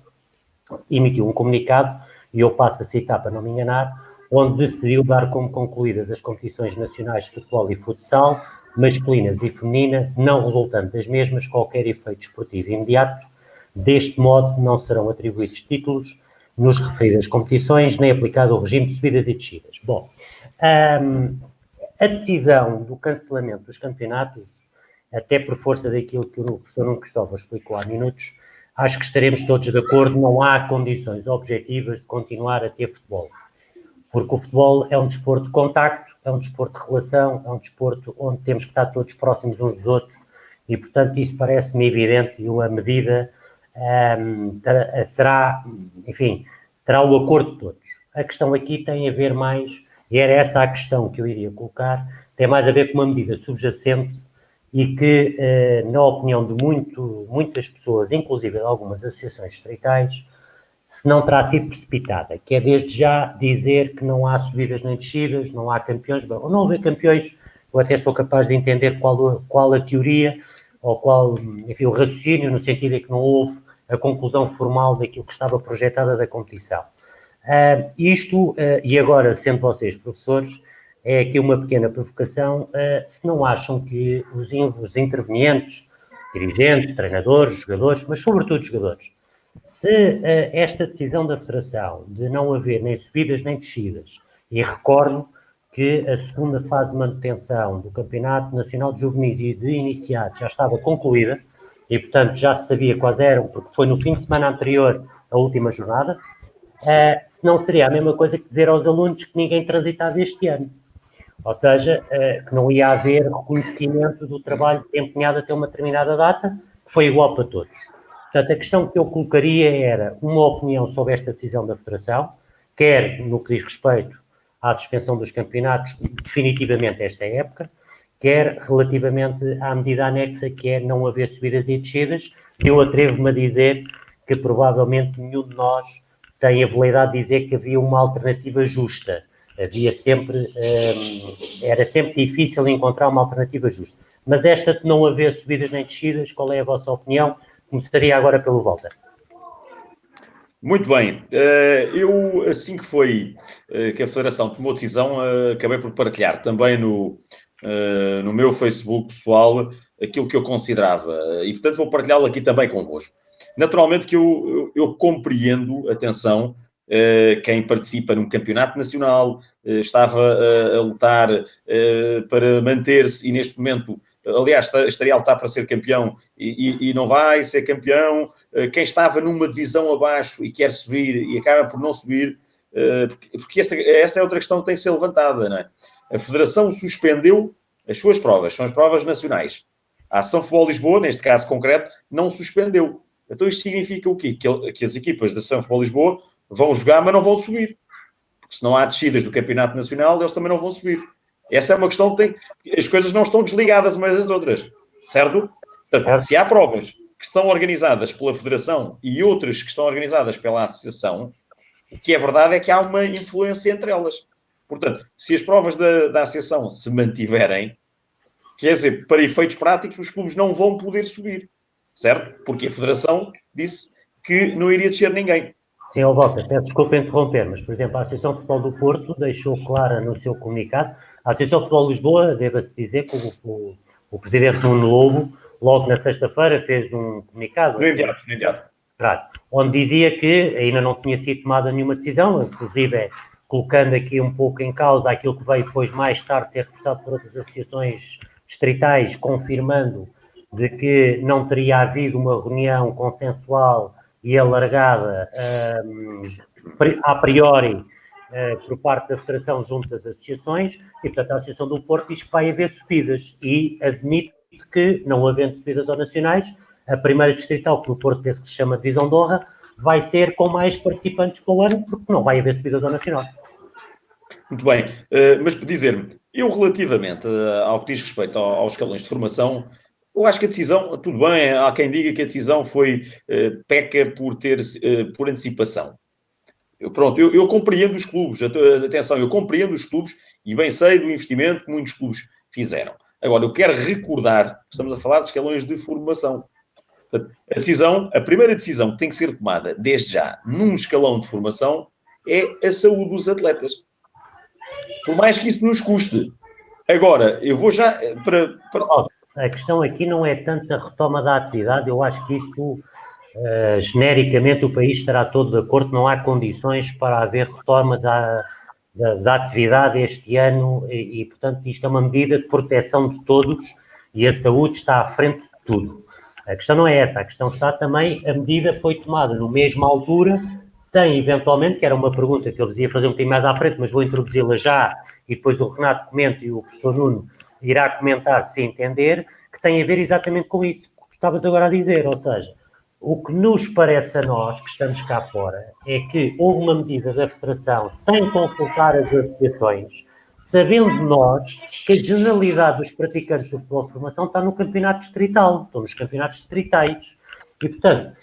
Speaker 1: emitiu um comunicado, e eu passo a citar para não me enganar, onde decidiu dar como concluídas as competições nacionais de futebol e futsal, masculinas e feminina, não resultando das mesmas qualquer efeito esportivo imediato. Deste modo, não serão atribuídos títulos, nos referidas competições, nem aplicado o regime de subidas e descidas. Bom, a decisão do cancelamento dos campeonatos, até por força daquilo que o professor Nuno Cristóvão explicou há minutos, acho que estaremos todos de acordo, não há condições objetivas de continuar a ter futebol. Porque o futebol é um desporto de contacto, é um desporto de relação, é um desporto onde temos que estar todos próximos uns dos outros e, portanto, isso parece-me evidente e uma medida será, enfim, terá o acordo de todos. A questão aqui tem a ver mais, e era essa a questão que eu iria colocar, tem mais a ver com uma medida subjacente e que, na opinião de muitas pessoas, inclusive de algumas associações distritais, se não terá sido precipitada, que é desde já dizer que não há subidas nem descidas, não há campeões, ou não haver campeões, eu até sou capaz de entender qual a teoria, ou qual, enfim, o raciocínio, no sentido de que não houve a conclusão formal daquilo que estava projetada da competição. E agora, sendo vocês professores, é aqui uma pequena provocação, se não acham que os intervenientes, dirigentes, treinadores, jogadores, mas sobretudo jogadores, se esta decisão da Federação de não haver nem subidas nem descidas, e recordo que a segunda fase de manutenção do Campeonato Nacional de Juvenis e de Iniciados já estava concluída, e portanto já se sabia quais eram, porque foi no fim de semana anterior à última jornada, se não seria a mesma coisa que dizer aos alunos que ninguém transitava este ano. Ou seja, que não ia haver reconhecimento do trabalho empenhado até uma determinada data, que foi igual para todos. Portanto, a questão que eu colocaria era uma opinião sobre esta decisão da Federação, quer no que diz respeito à suspensão dos campeonatos, definitivamente esta época, quer relativamente à medida anexa, que é não haver subidas e descidas. Eu atrevo-me a dizer que provavelmente nenhum de nós tem a veleidade de dizer que havia uma alternativa justa. Havia sempre, era sempre difícil encontrar uma alternativa justa. Mas esta de não haver subidas nem descidas, qual é a vossa opinião? Começaria agora pelo Walter.
Speaker 3: Muito bem. Eu, assim que foi que a Federação tomou decisão, acabei por partilhar também no meu Facebook pessoal aquilo que eu considerava. E, portanto, vou partilhá-lo aqui também convosco. Naturalmente que eu compreendo, atenção, quem participa num campeonato nacional, estava a lutar para manter-se e neste momento, aliás, estaria a lutar para ser campeão e não vai ser campeão. Quem estava numa divisão abaixo e quer subir e acaba por não subir, porque essa é outra questão que tem que ser levantada, não é? A Federação suspendeu as suas provas, são as provas nacionais. A Ação Futebol Lisboa, neste caso concreto, não suspendeu. Então isto significa o quê? Que as equipas da Ação Futebol Lisboa vão jogar, mas não vão subir. Porque se não há descidas do Campeonato Nacional, eles também não vão subir. Essa é uma questão que tem... As coisas não estão desligadas umas das outras. Certo? Portanto, se há provas que estão organizadas pela Federação e outras que estão organizadas pela Associação, o que é verdade é que há uma influência entre elas. Portanto, se as provas da Associação se mantiverem, quer dizer, para efeitos práticos, os clubes não vão poder subir. Certo? Porque a Federação disse que não iria descer ninguém.
Speaker 1: Sim, Walter, peço desculpa interromper, mas, por exemplo, a Associação de Futebol do Porto deixou clara no seu comunicado. A Associação de Futebol de Lisboa, deva-se dizer que o presidente Nuno Lobo, logo na sexta-feira, fez um comunicado.
Speaker 3: No imediato.
Speaker 1: Onde dizia que ainda não tinha sido tomada nenhuma decisão, inclusive colocando aqui um pouco em causa aquilo que veio depois mais tarde ser reforçado por outras associações distritais, confirmando de que não teria havido uma reunião consensual e alargada a priori por parte da Federação junto das associações, e portanto a Associação do Porto diz que vai haver subidas e admite que, não havendo subidas ao nacionais, a primeira distrital, que no Porto penso que se chama Divisão de Honra, vai ser com mais participantes pelo ano, porque não vai haver subidas ao nacional.
Speaker 3: Muito bem, mas dizer-me, eu relativamente ao que diz respeito aos escalões de formação, eu acho que a decisão, tudo bem, há quem diga que a decisão foi peca por antecipação. Eu compreendo os clubes, atenção, eu compreendo os clubes e bem sei do investimento que muitos clubes fizeram. Agora, eu quero recordar que estamos a falar de escalões de formação. A primeira decisão que tem que ser tomada desde já num escalão de formação é a saúde dos atletas. Por mais que isso nos custe. Agora, eu vou já
Speaker 1: A questão aqui não é tanto a retoma da atividade, eu acho que isto genericamente o país estará todo de acordo, não há condições para haver retoma da atividade este ano e, portanto, isto é uma medida de proteção de todos e a saúde está à frente de tudo. A questão não é essa, a questão está também, a medida foi tomada na mesma altura, sem eventualmente, que era uma pergunta que eu dizia fazer um bocadinho mais à frente, mas vou introduzi-la já e depois o Renato comenta e o professor Nuno irá comentar se entender, que tem a ver exatamente com isso que tu estavas agora a dizer, ou seja, o que nos parece a nós, que estamos cá fora, é que houve uma medida da Federação sem consultar as associações, sabendo nós que a generalidade dos praticantes do futebol de formação está no campeonato distrital, estão nos campeonatos distritais. E, portanto,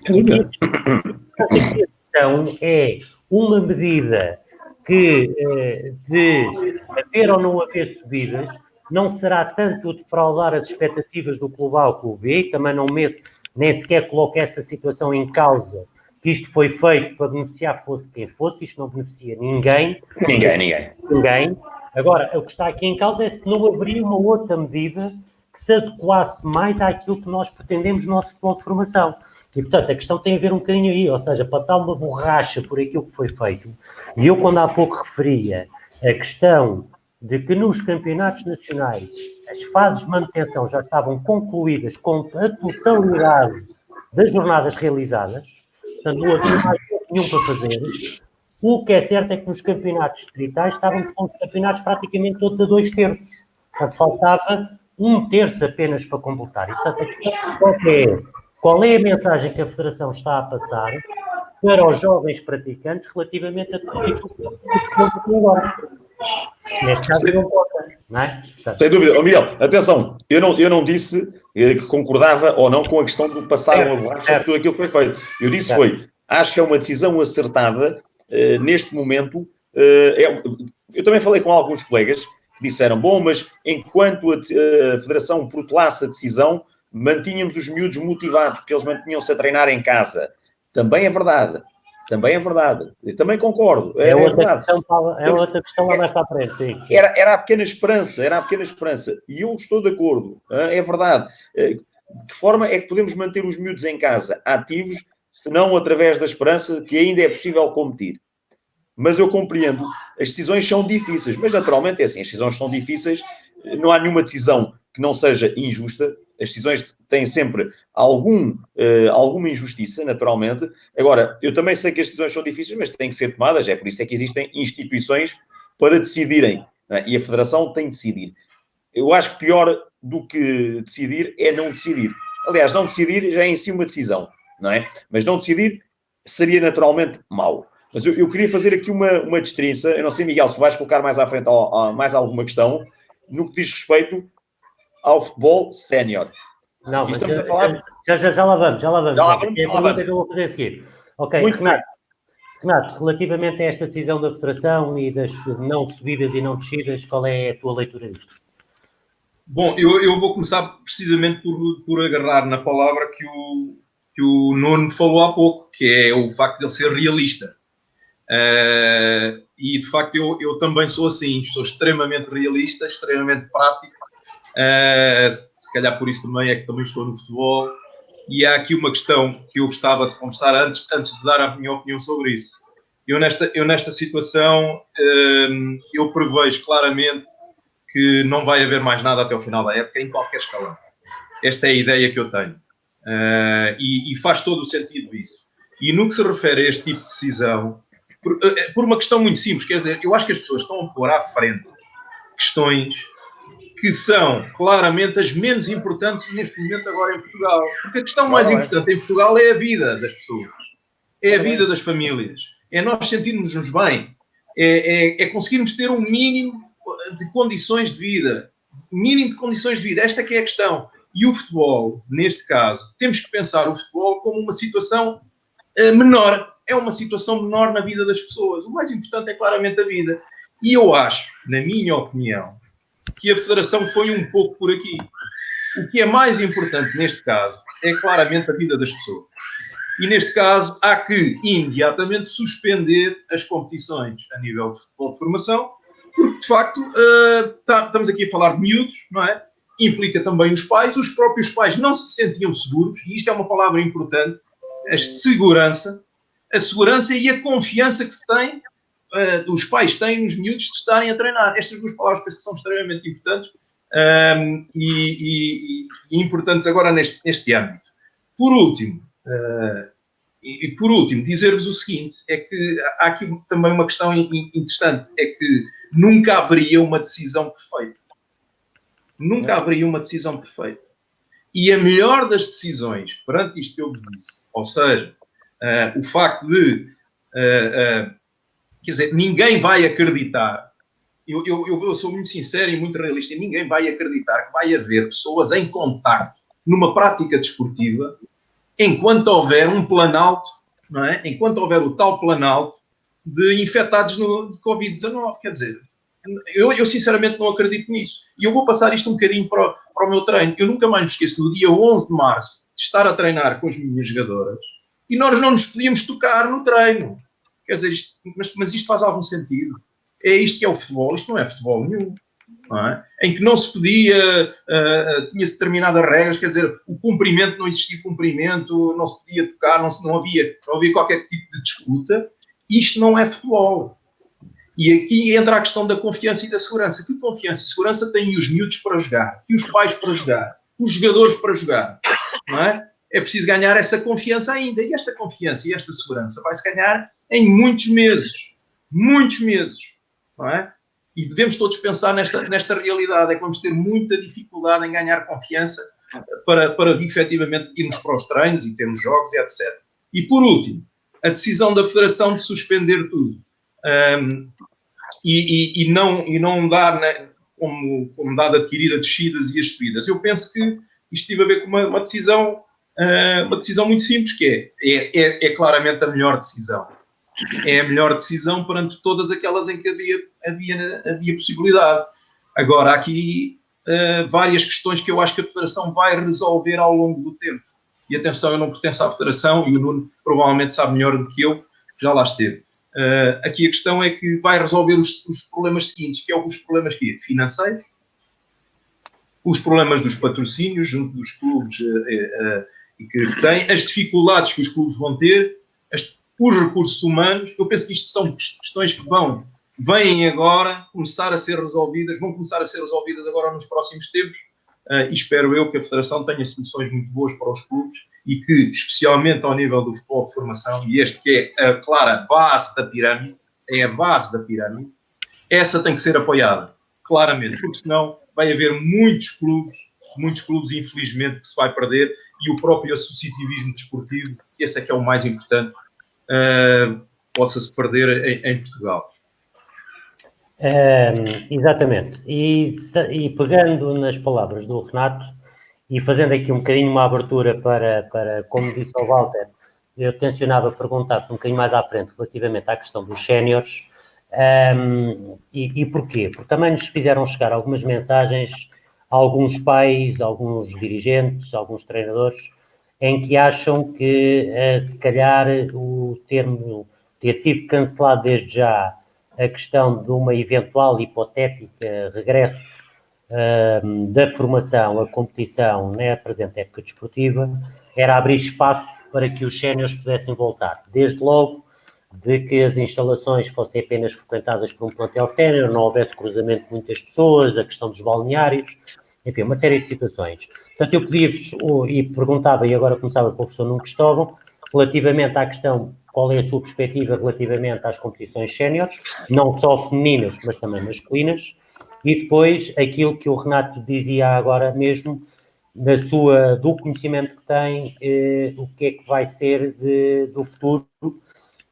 Speaker 1: a questão é uma medida que, de haver ou não haver subidas, não será tanto defraudar as expectativas do Clube A ao Clube B, também não meto, nem sequer coloco essa situação em causa, que isto foi feito para beneficiar fosse quem fosse, isto não beneficia ninguém. Ninguém. Agora, o que está aqui em causa é se não haveria uma outra medida que se adequasse mais àquilo que nós pretendemos no nosso futebol de formação. E, portanto, a questão tem a ver um bocadinho aí, ou seja, passar uma borracha por aquilo que foi feito. E eu, quando há pouco referia a questão de que nos campeonatos nacionais as fases de manutenção já estavam concluídas com a totalidade das jornadas realizadas, portanto, não havia mais nenhum para fazer. O que é certo é que nos campeonatos distritais estávamos com os campeonatos praticamente todos a 2/3. Portanto, faltava 1/3 apenas para completar. E, portanto, a questão qual é a mensagem que a Federação está a passar para os jovens praticantes relativamente a tudo aquilo que agora. Neste caso, não conta, não é? Portanto,
Speaker 3: sem dúvida. Miguel, atenção, eu não disse que concordava ou não com a questão de passar uma borracha por tudo aquilo que foi feito. Eu disse acho que é uma decisão acertada neste momento. Eu também falei com alguns colegas que disseram, bom, mas enquanto a Federação protelasse a decisão, mantínhamos os miúdos motivados, porque eles mantinham-se a treinar em casa. Também é verdade. Eu também concordo. É verdade.
Speaker 1: É outra questão lá mais para a frente, sim.
Speaker 3: Era a pequena esperança. E eu estou de acordo. É verdade. De que forma é que podemos manter os miúdos em casa ativos, se não através da esperança que ainda é possível competir? Mas eu compreendo. As decisões são difíceis. Mas, naturalmente, é assim. As decisões são difíceis. Não há nenhuma decisão que não seja injusta. As decisões têm sempre alguma injustiça, naturalmente. Agora, eu também sei que as decisões são difíceis, mas têm que ser tomadas. É por isso é que existem instituições para decidirem. Não é? E a Federação tem de decidir. Eu acho que pior do que decidir é não decidir. Aliás, não decidir já é em si uma decisão, não é? Mas não decidir seria naturalmente mau. Mas eu queria fazer aqui uma distinção. Eu não sei, Miguel, se vais colocar mais à frente mais alguma questão no que diz respeito ao futebol sénior.
Speaker 1: Não, mas estamos a falar... já lá vamos. É a pergunta que eu vou fazer a seguir. Ok, Renato, relativamente a esta decisão da Federação e das não subidas e não descidas, qual é a tua leitura disto?
Speaker 4: Bom, eu vou começar precisamente por agarrar na palavra que o Nuno falou há pouco, que é o facto de ele ser realista. E, de facto, eu também sou assim. Sou extremamente realista, extremamente prático. Se calhar por isso também é que também estou no futebol. E há aqui uma questão que eu gostava de conversar antes de dar a minha opinião sobre isso. Eu nesta situação, eu prevejo claramente que não vai haver mais nada até o final da época, em qualquer escalão. Esta é a ideia que eu tenho. E faz todo o sentido isso. E no que se refere a este tipo de decisão, por uma questão muito simples, quer dizer, eu acho que as pessoas estão a pôr à frente questões que são claramente as menos importantes neste momento agora em Portugal. Porque a questão mais importante em Portugal é a vida das pessoas. É a vida das famílias. É nós sentirmos-nos bem. É conseguirmos ter um mínimo de condições de vida. Mínimo de condições de vida. Esta que é a questão. E o futebol, neste caso, temos que pensar o futebol como uma situação menor. É uma situação menor na vida das pessoas. O mais importante é claramente a vida. E eu acho, na minha opinião, que a Federação foi um pouco por aqui. O que é mais importante neste caso é claramente a vida das pessoas. E neste caso há que imediatamente suspender as competições a nível de futebol de formação, porque de facto estamos aqui a falar de miúdos, não é? Implica também os próprios pais não se sentiam seguros, e isto é uma palavra importante, a segurança e a confiança que se tem, os pais têm nos miúdos de estarem a treinar. Estas duas palavras penso que são extremamente importantes e importantes agora neste âmbito. Por último, dizer-vos o seguinte, é que há aqui também uma questão interessante, é que nunca haveria uma decisão perfeita. Nunca haveria uma decisão perfeita. E a melhor das decisões, perante isto que eu vos disse, ou seja, o facto de, quer dizer, ninguém vai acreditar, eu sou muito sincero e muito realista, ninguém vai acreditar que vai haver pessoas em contacto numa prática desportiva enquanto houver um planalto, não é? Enquanto houver o tal planalto de infectados de Covid-19, quer dizer, eu sinceramente não acredito nisso. E eu vou passar isto um bocadinho para o meu treino. Eu nunca mais me esqueço, no dia 11 de março, de estar a treinar com as minhas jogadoras e nós não nos podíamos tocar no treino. Quer dizer, mas isto faz algum sentido? É isto que é o futebol? Isto não é futebol nenhum. Não é? Em que não se podia, tinha-se determinadas regras, quer dizer, o cumprimento, não existia cumprimento, não se podia tocar, não havia qualquer tipo de disputa. Isto não é futebol. E aqui entra a questão da confiança e da segurança. Que confiança e segurança têm os miúdos para jogar, e os pais para jogar, os jogadores para jogar, não é? É preciso ganhar essa confiança ainda. E esta confiança e esta segurança vai-se ganhar em muitos meses, não é? E devemos todos pensar nesta realidade, é que vamos ter muita dificuldade em ganhar confiança para efetivamente irmos para os treinos e termos jogos e etc. E por último, a decisão da Federação de suspender tudo. E não dar, né, como dado adquirida descidas e as subidas. Eu penso que isto teve a ver com uma decisão muito simples, que é claramente a melhor decisão. É a melhor decisão perante todas aquelas em que havia possibilidade. Agora, há aqui várias questões que eu acho que a Federação vai resolver ao longo do tempo. E atenção, eu não pertenço à Federação e o Nuno provavelmente sabe melhor do que eu, já lá esteve. Aqui a questão é que vai resolver os problemas seguintes, que é os problemas financeiros, os problemas dos patrocínios junto dos clubes que têm, as dificuldades que os clubes vão ter, os recursos humanos. Eu penso que isto são questões que vêm agora começar a ser resolvidas, vão começar a ser resolvidas agora nos próximos tempos, e espero eu que a Federação tenha soluções muito boas para os clubes e que, especialmente ao nível do futebol de formação, e este que é a clara base da pirâmide, essa tem que ser apoiada, claramente, porque senão vai haver muitos clubes, infelizmente, que se vai perder, e o próprio associativismo desportivo, que esse é que é o mais importante, possa-se perder em Portugal.
Speaker 1: Exatamente. E pegando nas palavras do Renato e fazendo aqui um bocadinho uma abertura para como disse o Walter, eu tencionava perguntar-te um bocadinho mais à frente relativamente à questão dos séniores. E porquê? Porque também nos fizeram chegar algumas mensagens a alguns pais, alguns dirigentes, alguns treinadores, em que acham que se calhar o termo ter sido cancelado desde já a questão de uma eventual hipotética regresso da formação à competição na presente época desportiva era abrir espaço para que os séniores pudessem voltar. Desde logo, de que as instalações fossem apenas frequentadas por um plantel sénior, não houvesse cruzamento de muitas pessoas, a questão dos balneários, enfim, uma série de situações. Portanto, eu pedia-vos e perguntava, e agora começava com o professor Nuno Cristóvão, relativamente à questão, qual é a sua perspectiva relativamente às competições séniores, não só femininas, mas também masculinas, e depois aquilo que o Renato dizia agora mesmo, do conhecimento que tem, o que é que vai ser do futuro,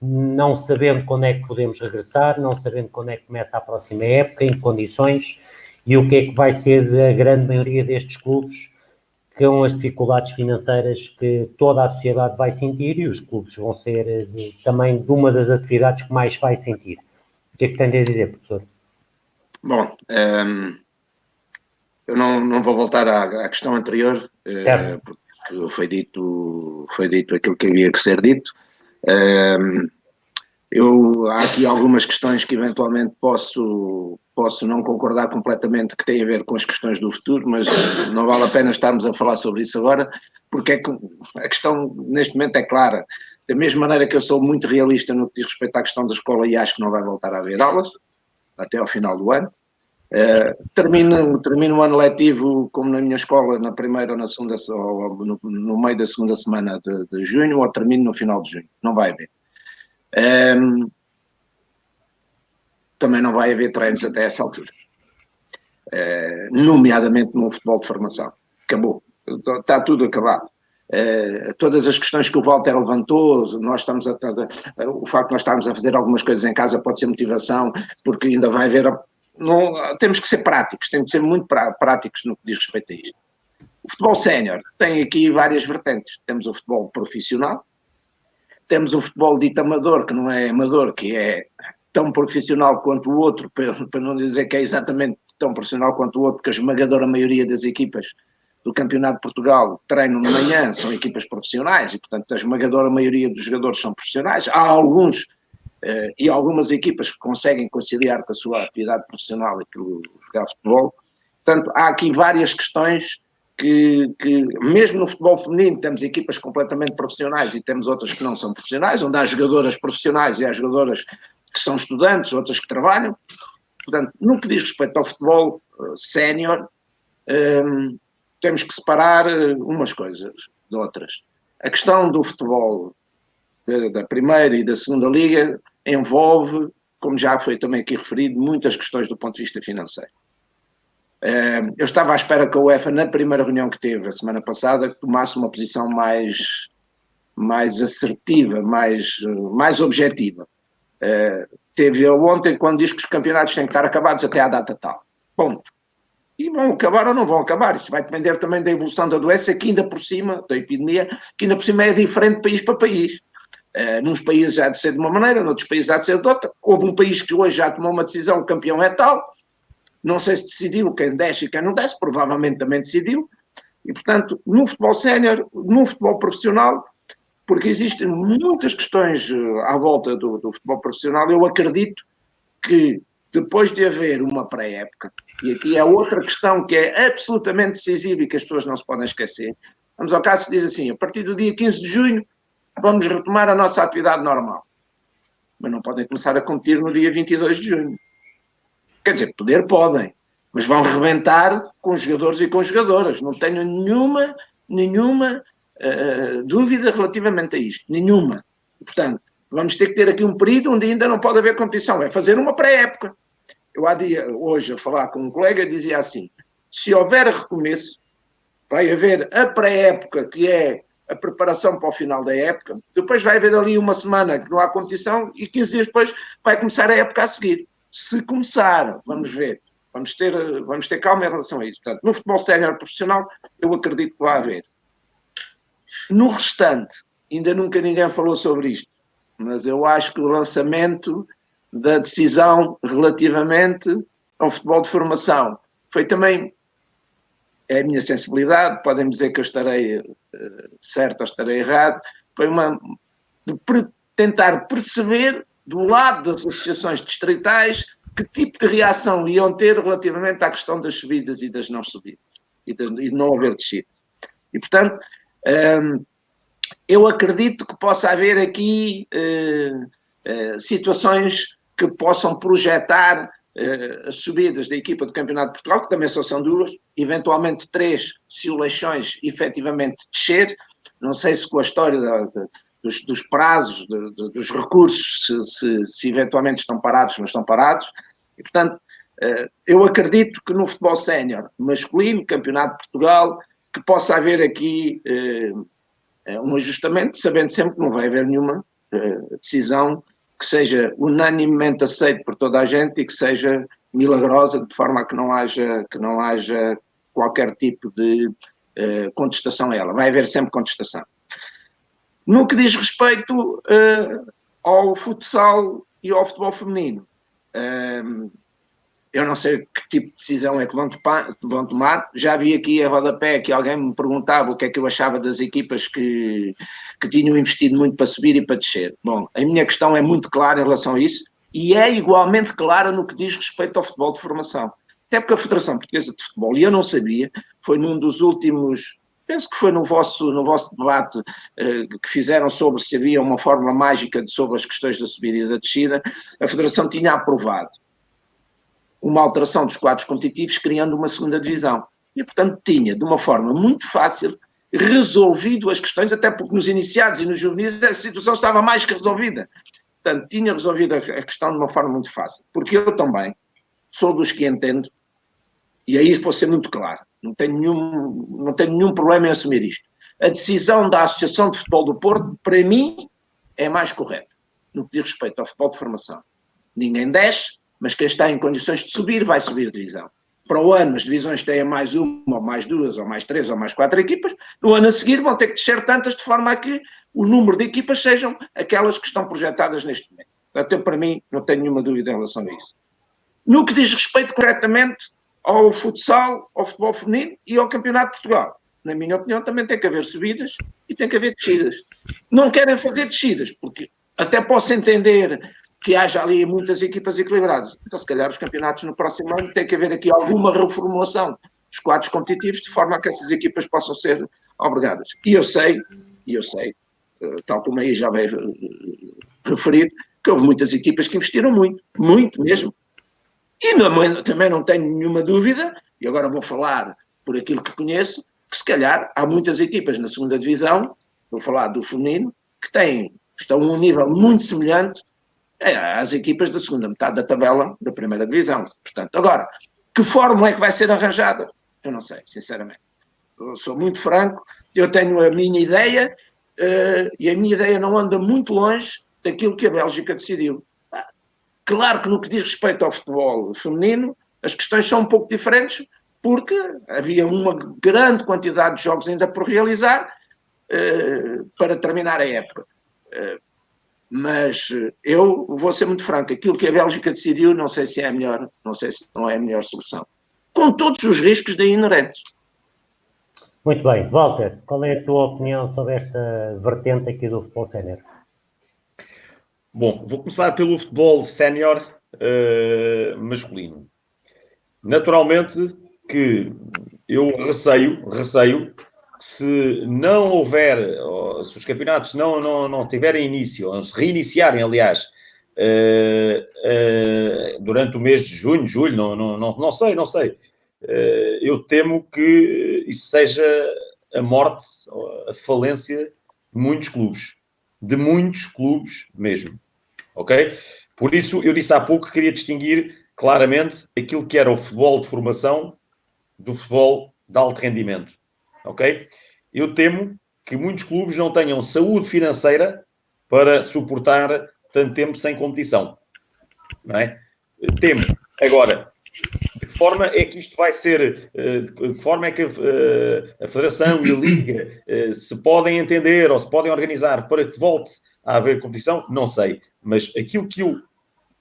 Speaker 1: não sabendo quando é que podemos regressar, não sabendo quando é que começa a próxima época, em que condições, e o que é que vai ser da grande maioria destes clubes, com as dificuldades financeiras que toda a sociedade vai sentir, e os clubes vão ser também de uma das atividades que mais vai sentir. O que é que tem a dizer, professor?
Speaker 2: Bom, eu não vou voltar à questão anterior, porque foi dito aquilo que havia que ser dito. Há aqui algumas questões que eventualmente posso posso não concordar completamente que tem a ver com as questões do futuro, mas não vale a pena estarmos a falar sobre isso agora, porque é que a questão neste momento é clara. Da mesma maneira que eu sou muito realista no que diz respeito à questão da escola e acho que não vai voltar a haver aulas até ao final do ano. Termino o ano letivo como na minha escola, na primeira ou na segunda, ou no meio da segunda semana de junho, ou termino no final de junho. Não vai haver. Também não vai haver treinos até essa altura. Nomeadamente no futebol de formação. Acabou. Está tudo acabado. Todas as questões que o Walter levantou, o facto de nós estarmos a fazer algumas coisas em casa pode ser motivação, porque ainda vai haver... temos que ser práticos, temos que ser muito práticos no que diz respeito a isto. O futebol sénior tem aqui várias vertentes. Temos o futebol profissional, temos o futebol dito amador, que não é amador, que é tão profissional quanto o outro, para não dizer que é exatamente tão profissional quanto o outro, porque a esmagadora maioria das equipas do Campeonato de Portugal treinam de manhã, são equipas profissionais e, portanto, a esmagadora maioria dos jogadores são profissionais. Há alguns e algumas equipas que conseguem conciliar com a sua atividade profissional aquilo jogar futebol. Portanto, há aqui várias questões que mesmo no futebol feminino temos equipas completamente profissionais e temos outras que não são profissionais, onde há jogadoras profissionais e há jogadoras que são estudantes, outras que trabalham. Portanto, no que diz respeito ao futebol sénior, temos que separar umas coisas de outras. A questão do futebol da primeira e da segunda liga envolve, como já foi também aqui referido, muitas questões do ponto de vista financeiro. Eu estava à espera que a UEFA, na primeira reunião que teve a semana passada, tomasse uma posição mais assertiva, mais objetiva. Teve ontem quando diz que os campeonatos têm que estar acabados até à data tal. Ponto. E vão acabar ou não vão acabar. Isto vai depender também da evolução da doença, que ainda por cima, da epidemia, que ainda por cima é diferente de país para país. Nos países há de ser de uma maneira, noutros países há de ser de outra. Houve um país que hoje já tomou uma decisão, o campeão é tal. Não sei se decidiu quem desce e quem não desce, provavelmente também decidiu. E, portanto, no futebol sénior, no futebol profissional, porque existem muitas questões à volta do futebol profissional, eu acredito que depois de haver uma pré-época, e aqui é outra questão que é absolutamente decisiva e que as pessoas não se podem esquecer, vamos ao caso que diz assim, a partir do dia 15 de junho vamos retomar a nossa atividade normal. Mas não podem começar a competir no dia 22 de junho. Quer dizer, poder podem, mas vão rebentar com jogadores e com jogadoras. Não tenho nenhuma dúvida relativamente a isto. Nenhuma. Portanto, vamos ter que ter aqui um período onde ainda não pode haver competição. É fazer uma pré-época. Eu há dia, hoje, a falar com um colega, dizia assim, se houver recomeço, vai haver a pré-época, que é a preparação para o final da época, depois vai haver ali uma semana que não há competição e 15 dias depois vai começar a época a seguir. Se começar, vamos ver, vamos ter calma em relação a isso. Portanto, no futebol sénior profissional, eu acredito que vai haver. No restante, ainda nunca ninguém falou sobre isto, mas eu acho que o lançamento da decisão relativamente ao futebol de formação foi também, é a minha sensibilidade, podem dizer que eu estarei certo ou estarei errado, foi de tentar perceber do lado das associações distritais que tipo de reação iam ter relativamente à questão das subidas e das não subidas e de não haver descida. E, portanto, eu acredito que possa haver aqui situações que possam projetar as subidas da equipa do Campeonato de Portugal, que também só são duas, eventualmente 3, se o Leixões efetivamente descer. Não sei se com a história dos prazos, dos recursos, se eventualmente estão parados ou não estão parados. E, portanto, eu acredito que no futebol sénior masculino, Campeonato de Portugal, que possa haver aqui um ajustamento, sabendo sempre que não vai haver nenhuma decisão que seja unanimemente aceito por toda a gente e que seja milagrosa, de forma a que não haja qualquer tipo de contestação a ela. Vai haver sempre contestação. No que diz respeito ao futsal e ao futebol feminino, eu não sei que tipo de decisão é que vão tomar. Já vi aqui a rodapé que alguém me perguntava o que é que eu achava das equipas que tinham investido muito para subir e para descer. Bom, a minha questão é muito clara em relação a isso e é igualmente clara no que diz respeito ao futebol de formação. Até porque a Federação Portuguesa de Futebol, e eu não sabia, foi num dos últimos, penso que foi no vosso debate que fizeram sobre se havia uma fórmula mágica sobre as questões da subida e da descida, a Federação tinha aprovado uma alteração dos quadros competitivos, criando uma segunda divisão. E, portanto, tinha, de uma forma muito fácil, resolvido as questões, até porque nos iniciados e nos juvenis a situação estava mais que resolvida. Portanto, tinha resolvido a questão de uma forma muito fácil. Porque eu também sou dos que entendo, e aí vou ser muito claro, não tenho nenhum problema em assumir isto. A decisão da Associação de Futebol do Porto, para mim, é mais correta, no que diz respeito ao futebol de formação. Ninguém desce, mas quem está em condições de subir, vai subir divisão. Para o ano, as divisões têm mais uma, ou mais duas, ou mais três, ou mais quatro equipas. No ano a seguir vão ter que descer tantas, de forma a que o número de equipas sejam aquelas que estão projetadas neste momento. Portanto, para mim, não tenho nenhuma dúvida em relação a isso. No que diz respeito corretamente ao futsal, ao futebol feminino e ao Campeonato de Portugal, na minha opinião, também tem que haver subidas e tem que haver descidas. Não querem fazer descidas, porque até posso entender que haja ali muitas equipas equilibradas. Então, se calhar, os campeonatos no próximo ano tem que haver aqui alguma reformulação dos quadros competitivos, de forma a que essas equipas possam ser obrigadas. E eu sei, tal como aí já veio referido, que houve muitas equipas que investiram muito mesmo. E também não tenho nenhuma dúvida, e agora vou falar por aquilo que conheço, que se calhar há muitas equipas na segunda divisão, vou falar do feminino, que estão a um nível muito semelhante às equipas da segunda metade da tabela da primeira divisão. Portanto, agora, que fórmula é que vai ser arranjada? Eu não sei, sinceramente. Eu sou muito franco, eu tenho a minha ideia, e a minha ideia não anda muito longe daquilo que a Bélgica decidiu. Claro que no que diz respeito ao futebol feminino, as questões são um pouco diferentes, porque havia uma grande quantidade de jogos ainda por realizar para terminar a época. Mas eu vou ser muito franco, aquilo que a Bélgica decidiu, não sei se é a melhor, não sei se não é a melhor solução. Com todos os riscos daí inerentes.
Speaker 1: Muito bem. Walter, qual é a tua opinião sobre esta vertente aqui do futebol sénior?
Speaker 3: Bom, vou começar pelo futebol sénior masculino. Naturalmente que eu receio que se não houver, se os campeonatos não tiverem início, ou se reiniciarem, aliás, durante o mês de junho, julho, não sei. Eu temo que isso seja a morte, a falência de muitos clubes mesmo, ok? Por isso, eu disse há pouco que queria distinguir claramente aquilo que era o futebol de formação do futebol de alto rendimento, ok? Eu temo que muitos clubes não tenham saúde financeira para suportar tanto tempo sem competição, não é? Temo. Agora, de que forma é que isto vai ser, de que forma é que a Federação e a Liga se podem entender ou se podem organizar para que volte a haver competição? Não sei. Mas aquilo que eu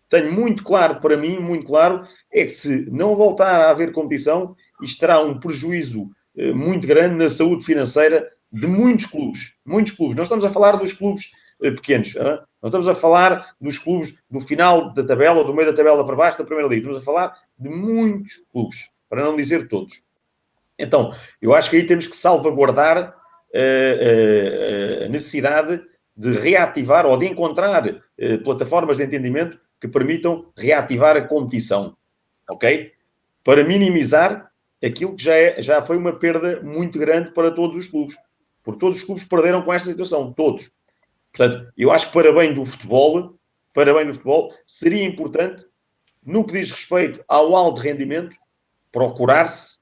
Speaker 3: tenho muito claro para mim, muito claro, é que se não voltar a haver competição, isto terá um prejuízo muito grande na saúde financeira de muitos clubes. Muitos clubes. Não estamos a falar dos clubes pequenos. Não estamos a falar dos clubes do final da tabela ou do meio da tabela para baixo da Primeira Liga. Estamos a falar de muitos clubes, para não dizer todos. Então, eu acho que aí temos que salvaguardar a necessidade de reativar ou de encontrar plataformas de entendimento que permitam reativar a competição, ok? Para minimizar aquilo que já foi uma perda muito grande para todos os clubes. Porque todos os clubes perderam com esta situação, todos. Portanto, eu acho que para bem do futebol, seria importante, no que diz respeito ao alto rendimento, procurar-se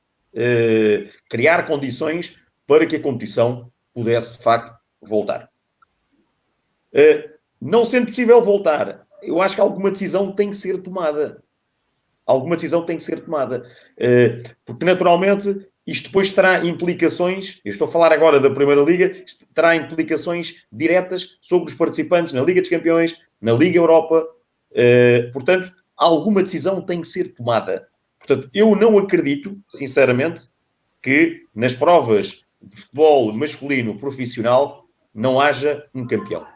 Speaker 3: criar condições para que a competição pudesse, de facto, voltar. Não sendo possível voltar, eu acho que alguma decisão tem que ser tomada. Porque, naturalmente, isto depois terá implicações, eu estou a falar agora da Primeira Liga, isto terá implicações diretas sobre os participantes na Liga dos Campeões, na Liga Europa. Portanto, alguma decisão tem que ser tomada. Portanto, eu não acredito, sinceramente, que nas provas de futebol masculino profissional não haja um campeão.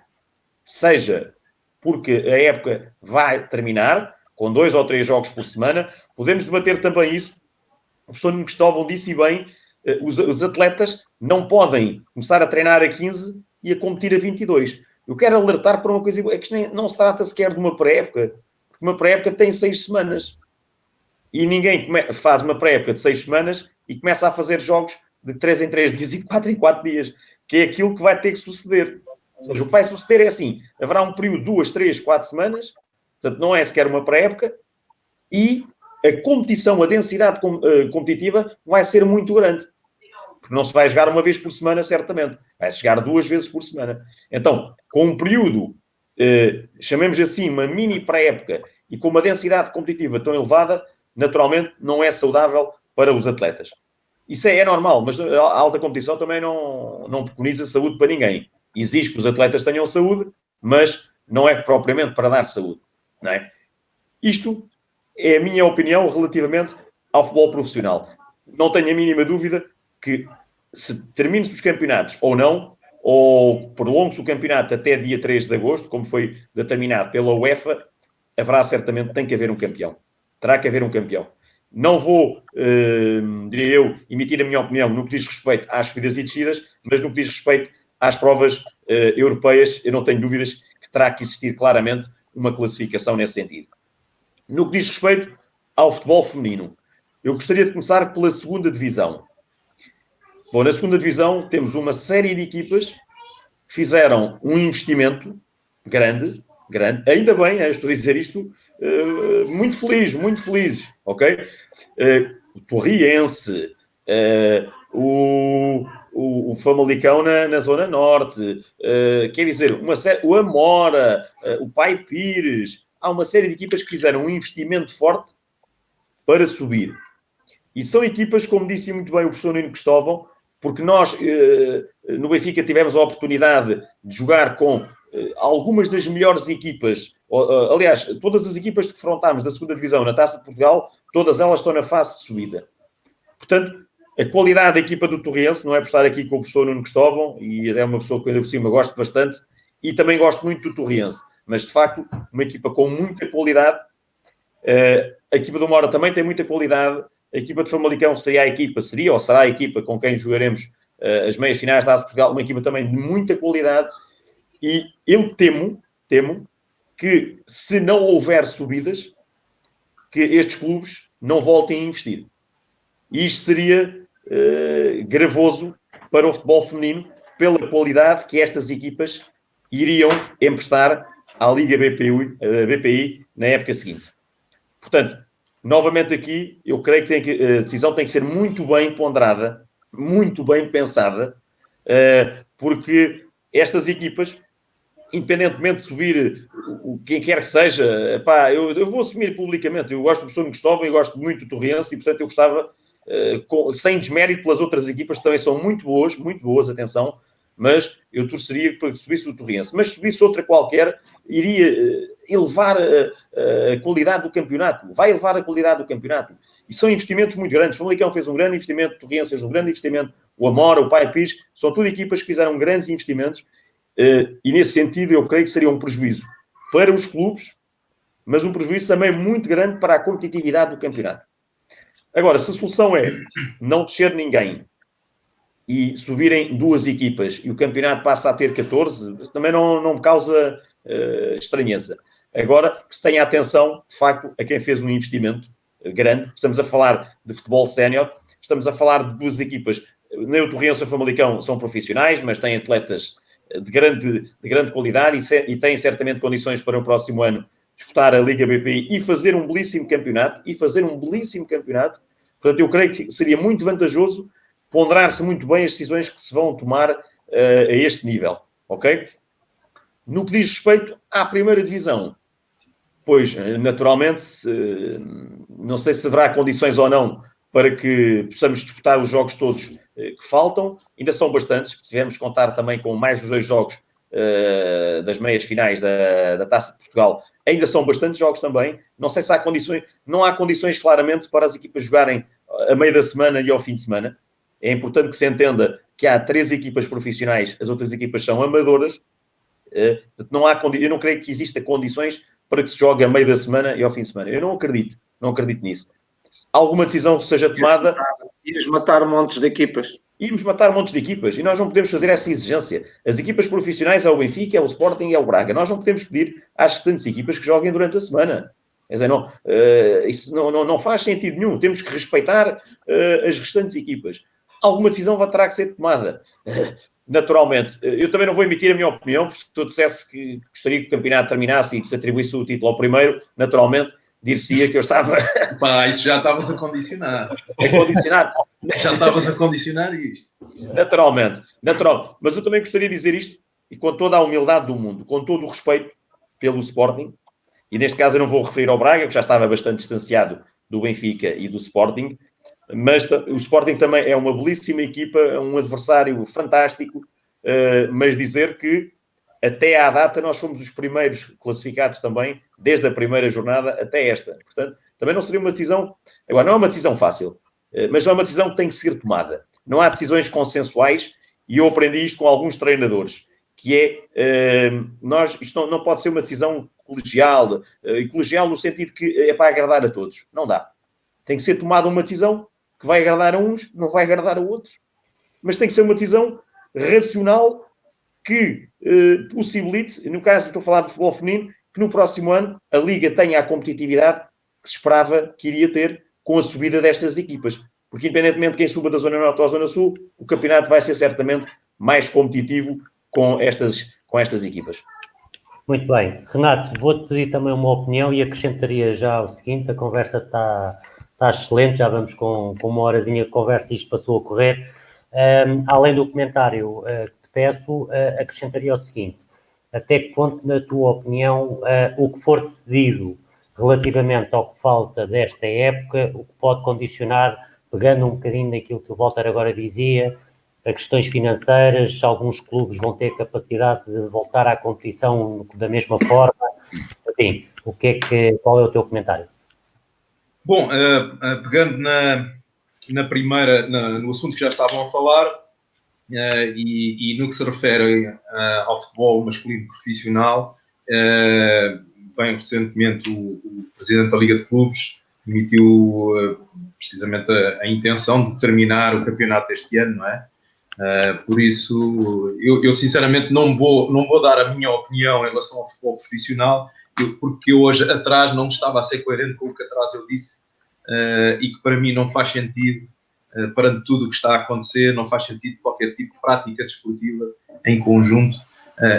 Speaker 3: Seja porque a época vai terminar, com 2 ou 3 jogos por semana. Podemos debater também isso. O professor Nuno Cristóvão disse bem, os atletas não podem começar a treinar a 15 e a competir a 22. Eu quero alertar para uma coisa, é que não se trata sequer de uma pré-época, porque uma pré-época tem 6 semanas. E ninguém faz uma pré-época de 6 semanas e começa a fazer jogos de 3 em 3 dias e de 4 em 4 dias, que é aquilo que vai ter que suceder. Ou seja, o que vai suceder é assim, haverá um período de 2, 3, 4 semanas, portanto não é sequer uma pré-época, e a competição, a densidade competitiva vai ser muito grande. Porque não se vai jogar uma vez por semana, certamente. Vai-se jogar 2 vezes por semana. Então, com um período, chamemos assim, uma mini pré-época, e com uma densidade competitiva tão elevada, naturalmente não é saudável para os atletas. Isso é normal, mas a alta competição também não preconiza saúde para ninguém. Exige que os atletas tenham saúde, mas não é propriamente para dar saúde. Não é? Isto é a minha opinião relativamente ao futebol profissional. Não tenho a mínima dúvida que se termine-se os campeonatos ou não, ou prolongue-se o campeonato até dia 3 de agosto, como foi determinado pela UEFA, haverá certamente, tem que haver um campeão. Terá que haver um campeão. Não vou, diria eu, emitir a minha opinião no que diz respeito às subidas e descidas, mas no que diz respeito às provas europeias, eu não tenho dúvidas que terá que existir claramente uma classificação nesse sentido. No que diz respeito ao futebol feminino, eu gostaria de começar pela segunda divisão. Bom, na segunda divisão temos uma série de equipas que fizeram um investimento grande, ainda bem, estou a dizer isto, muito feliz, ok? O Torriense, o Famalicão na Zona Norte, quer dizer, o Amora, o Pai Pires, há uma série de equipas que fizeram um investimento forte para subir. E são equipas, como disse muito bem o professor Nuno Cristóvão, porque nós no Benfica tivemos a oportunidade de jogar com algumas das melhores equipas, aliás, todas as equipas que defrontámos da segunda divisão na Taça de Portugal, todas elas estão na fase de subida. Portanto, a qualidade da equipa do Torriense, não é por estar aqui com o professor Nuno Cristóvão, e é uma pessoa que ainda por cima gosto bastante, e também gosto muito do Torriense, mas de facto, uma equipa com muita qualidade. A equipa do Mora também tem muita qualidade. A equipa de Famalicão seria ou será a equipa com quem jogaremos as meias finais da Taça de Portugal, uma equipa também de muita qualidade. E eu temo que, se não houver subidas, que estes clubes não voltem a investir. E isto seria gravoso para o futebol feminino, pela qualidade que estas equipas iriam emprestar à Liga BPI na época seguinte. Portanto, novamente aqui, eu creio que a decisão tem que ser muito bem ponderada, muito bem pensada, porque estas equipas, independentemente de subir quem quer que seja, eu vou assumir publicamente, eu gosto do professor Cristóvão e gosto muito do Torriense, e portanto eu gostava, sem desmérito pelas outras equipas que também são muito boas, atenção, mas eu torceria para que subisse o Torriense. Mas se subisse outra qualquer, iria elevar a qualidade do campeonato, vai elevar a qualidade do campeonato. E são investimentos muito grandes. O Famalicão fez um grande investimento, o Torriense fez um grande investimento, o Amora, o Pai Pires, são tudo equipas que fizeram grandes investimentos. E nesse sentido eu creio que seria um prejuízo para os clubes, mas um prejuízo também muito grande para a competitividade do campeonato. Agora, se a solução é não descer ninguém e subirem 2 equipas e o campeonato passa a ter 14, também não me causa estranheza. Agora, que se tenha atenção, de facto, a quem fez um investimento grande. Estamos a falar de futebol sénior, estamos a falar de 2 equipas. Nem o Torriense e o Famalicão são profissionais, mas têm atletas de grande qualidade e têm certamente condições para o próximo ano disputar a Liga BPI e fazer um belíssimo campeonato. Portanto, eu creio que seria muito vantajoso ponderar-se muito bem as decisões que se vão tomar a este nível, ok? No que diz respeito à primeira divisão, pois, naturalmente, não sei se haverá condições ou não para que possamos disputar os jogos todos que faltam. Ainda são bastantes, se tivermos contar também com mais os 2 jogos das meias finais da Taça de Portugal, ainda são bastantes jogos também. Não sei se há condições, não há condições claramente para as equipas jogarem a meio da semana e ao fim de semana. É importante que se entenda que há 3 equipas profissionais, as outras equipas são amadoras, Eu não creio que exista condições para que se jogue a meio da semana e ao fim de semana. Eu não acredito nisso. Alguma decisão que seja tomada...
Speaker 2: Ias matar montes de equipas.
Speaker 3: Irmos matar montes de equipas, e nós não podemos fazer essa exigência. As equipas profissionais é o Benfica, é o Sporting, é o Braga. Nós não podemos pedir às restantes equipas que joguem durante a semana. Quer dizer, isso não faz sentido nenhum. Temos que respeitar as restantes equipas. Alguma decisão terá que ser tomada. Naturalmente, eu também não vou emitir a minha opinião, porque se tu dissesse que gostaria que o campeonato terminasse e que se atribuísse o título ao primeiro, naturalmente, dir-se-ia que eu estava...
Speaker 4: Pá, isso já estavas a condicionar.
Speaker 3: A condicionar.
Speaker 4: Já estavas a condicionar isto.
Speaker 3: Naturalmente. Mas eu também gostaria de dizer isto, e com toda a humildade do mundo, com todo o respeito pelo Sporting, e neste caso eu não vou referir ao Braga, que já estava bastante distanciado do Benfica e do Sporting, mas o Sporting também é uma belíssima equipa, um adversário fantástico, mas dizer que até à data nós fomos os primeiros classificados também, desde a primeira jornada até esta. Portanto, também não seria uma decisão... Agora, não é uma decisão fácil, mas não é uma decisão que tem que ser tomada. Não há decisões consensuais, e eu aprendi isto com alguns treinadores, que é... isto não pode ser uma decisão colegial, colegial no sentido que é para agradar a todos. Não dá. Tem que ser tomada uma decisão que vai agradar a uns, não vai agradar a outros. Mas tem que ser uma decisão racional que possibilite, no caso estou a falar de futebol feminino, que no próximo ano a Liga tenha a competitividade que se esperava que iria ter com a subida destas equipas. Porque independentemente de quem suba da Zona Norte ou da Zona Sul, o campeonato vai ser certamente mais competitivo com estas equipas.
Speaker 1: Muito bem. Renato, vou-te pedir também uma opinião e acrescentaria já o seguinte: a conversa está excelente, já vamos com uma horazinha de conversa e isto passou a correr. Além do comentário que te peço, acrescentaria o seguinte: até que ponto, na tua opinião, o que for decidido relativamente ao que falta desta época, o que pode condicionar, pegando um bocadinho naquilo que o Walter agora dizia, a questões financeiras, alguns clubes vão ter capacidade de voltar à competição da mesma forma? Enfim, qual é o teu comentário?
Speaker 4: Bom, pegando no assunto que já estavam a falar, e no que se refere ao futebol masculino profissional, bem recentemente o presidente da Liga de Clubes emitiu precisamente a intenção de terminar o campeonato deste ano, não é? Por isso, eu sinceramente não vou dar a minha opinião em relação ao futebol profissional, porque eu hoje atrás não estava a ser coerente com o que atrás eu disse, e que para mim não faz sentido, perante tudo o que está a acontecer, não faz sentido qualquer tipo de prática desportiva em conjunto,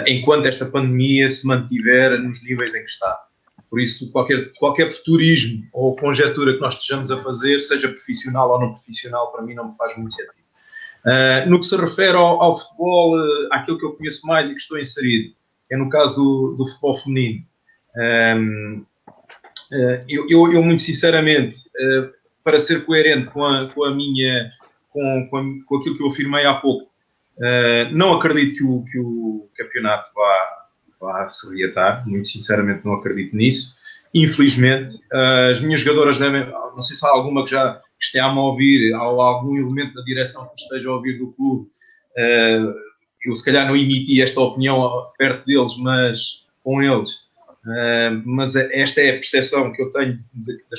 Speaker 4: enquanto esta pandemia se mantiver nos níveis em que está. Por isso, qualquer futurismo ou conjetura que nós estejamos a fazer, seja profissional ou não profissional, para mim não me faz muito sentido. No que se refere ao futebol, àquilo que eu conheço mais e que estou inserido, que é no caso do futebol feminino, eu muito sinceramente, para ser coerente com aquilo que eu afirmei há pouco, não acredito que o campeonato vá se reatar, muito sinceramente não acredito nisso. Infelizmente, as minhas jogadoras não sei se há alguma que já esteja-me a ouvir, ou algum elemento da direção que esteja a ouvir do clube, eu se calhar não emiti esta opinião perto deles, mas com eles, mas esta é a percepção que eu tenho da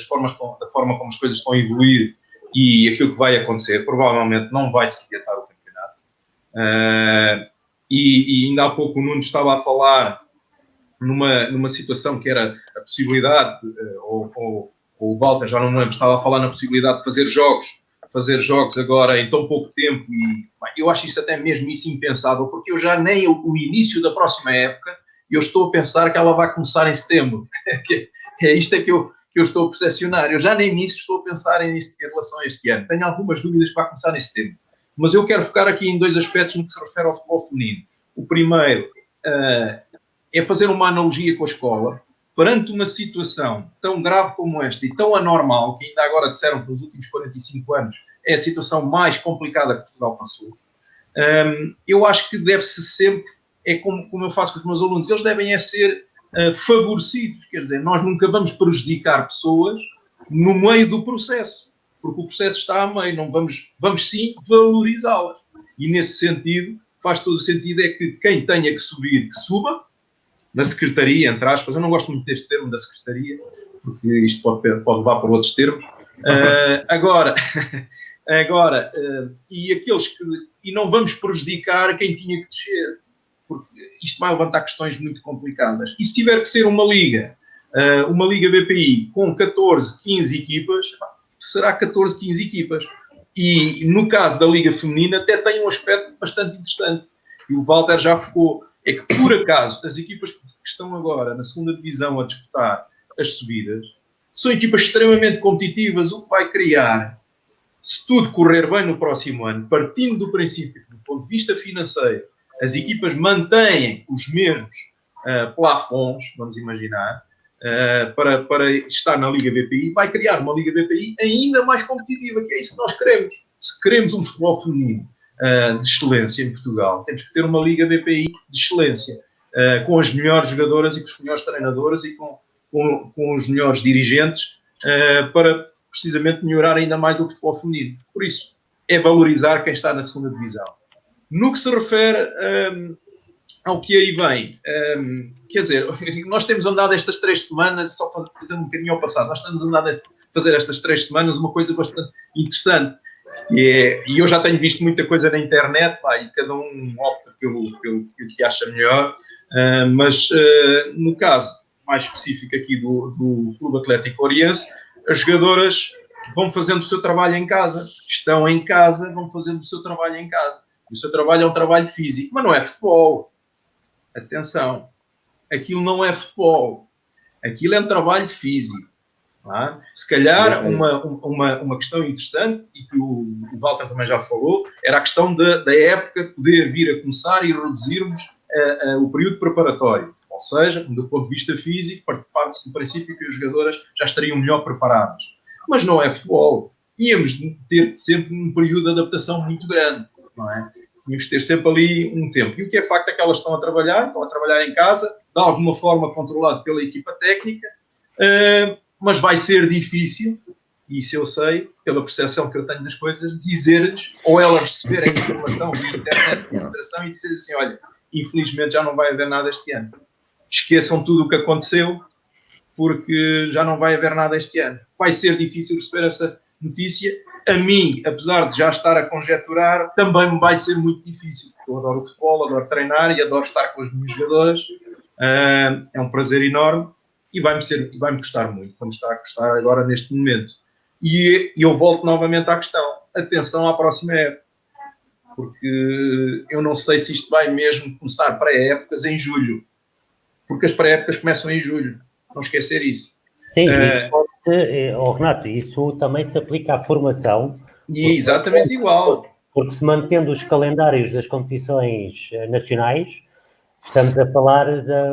Speaker 4: forma como as coisas estão a evoluir e aquilo que vai acontecer. Provavelmente não vai se reatar o campeonato. E ainda há pouco o Nuno estava a falar numa situação que era a possibilidade, ou o Walter, já não me lembro, estava a falar na possibilidade de fazer jogos agora em tão pouco tempo, e eu acho isso até mesmo impensável, porque eu já nem o início da próxima época, eu estou a pensar que ela vai começar em setembro. É isto que eu estou a percepcionar. Eu já nem nisso estou a pensar em relação a este ano. Tenho algumas dúvidas que vai começar em setembro. Mas eu quero focar aqui em dois aspectos no que se refere ao futebol feminino. O primeiro é fazer uma analogia com a escola. Perante uma situação tão grave como esta e tão anormal, que ainda agora disseram que nos últimos 45 anos é a situação mais complicada que Portugal passou, eu acho que deve-se sempre, é como eu faço com os meus alunos, eles devem ser favorecidos, quer dizer, nós nunca vamos prejudicar pessoas no meio do processo, porque o processo está a meio, não vamos sim valorizá-las. E nesse sentido, faz todo o sentido é que quem tenha que subir, que suba, na secretaria, entre aspas, eu não gosto muito deste termo da secretaria, porque isto pode levar para outros termos. Agora, e aqueles que... E não vamos prejudicar quem tinha que descer, porque isto vai levantar questões muito complicadas. E se tiver que ser uma liga BPI com 14, 15 equipas, será 14, 15 equipas. E no caso da Liga Feminina até tem um aspecto bastante interessante. E o Walter já focou. É que, por acaso, as equipas que estão agora na segunda divisão a disputar as subidas são equipas extremamente competitivas, o que vai criar, se tudo correr bem no próximo ano, partindo do princípio que, do ponto de vista financeiro, as equipas mantêm os mesmos plafons, vamos imaginar, para estar na Liga BPI, vai criar uma Liga BPI ainda mais competitiva, que é isso que nós queremos. Se queremos um futebol feminino de excelência em Portugal, temos que ter uma Liga BPI de excelência, com as melhores jogadoras e com os melhores treinadores e com os melhores dirigentes, para precisamente melhorar ainda mais o futebol feminino. Por isso, é valorizar quem está na segunda divisão. No que se refere ao que aí vem, quer dizer, nós temos andado estas 3 semanas, só fazendo um bocadinho ao passado, nós estamos andado a fazer estas 3 semanas uma coisa bastante interessante. E eu já tenho visto muita coisa na internet, e cada um opta pelo que acha melhor, mas no caso mais específico aqui do Clube Atlético Oriense, as jogadoras vão fazendo o seu trabalho em casa, estão em casa, vão fazendo o seu trabalho em casa. O seu trabalho é um trabalho físico, mas não é futebol. Atenção, aquilo não é futebol, aquilo é um trabalho físico. Se calhar uma questão interessante, e que o Walter também já falou, era a questão da época poder vir a começar e reduzirmos o período preparatório. Ou seja, do ponto de vista físico, parte-se do princípio que as jogadoras já estariam melhor preparadas. Mas não é futebol. Íamos ter sempre um período de adaptação muito grande, não é? Tínhamos que ter sempre ali um tempo. E o que é facto é que elas estão a trabalhar em casa, de alguma forma controlado pela equipa técnica, mas vai ser difícil, e isso eu sei, pela percepção que eu tenho das coisas, dizer-lhes, ou elas receberem informação via internet da federação e dizer assim, olha, infelizmente já não vai haver nada este ano. Esqueçam tudo o que aconteceu, porque já não vai haver nada este ano. Vai ser difícil receber essa notícia. A mim, apesar de já estar a conjecturar, também me vai ser muito difícil. Eu adoro o futebol, adoro treinar e adoro estar com as minhas jogadoras. É um prazer enorme e vai-me custar muito, como está a custar agora neste momento. E eu volto novamente à questão. Atenção à próxima época, porque eu não sei se isto vai mesmo começar pré-épocas em julho, porque as pré-épocas começam em julho. Não esquecer isso.
Speaker 1: Sim, Renato, isso também se aplica à formação.
Speaker 4: E exatamente igual.
Speaker 1: Porque se mantendo os calendários das competições nacionais, estamos a falar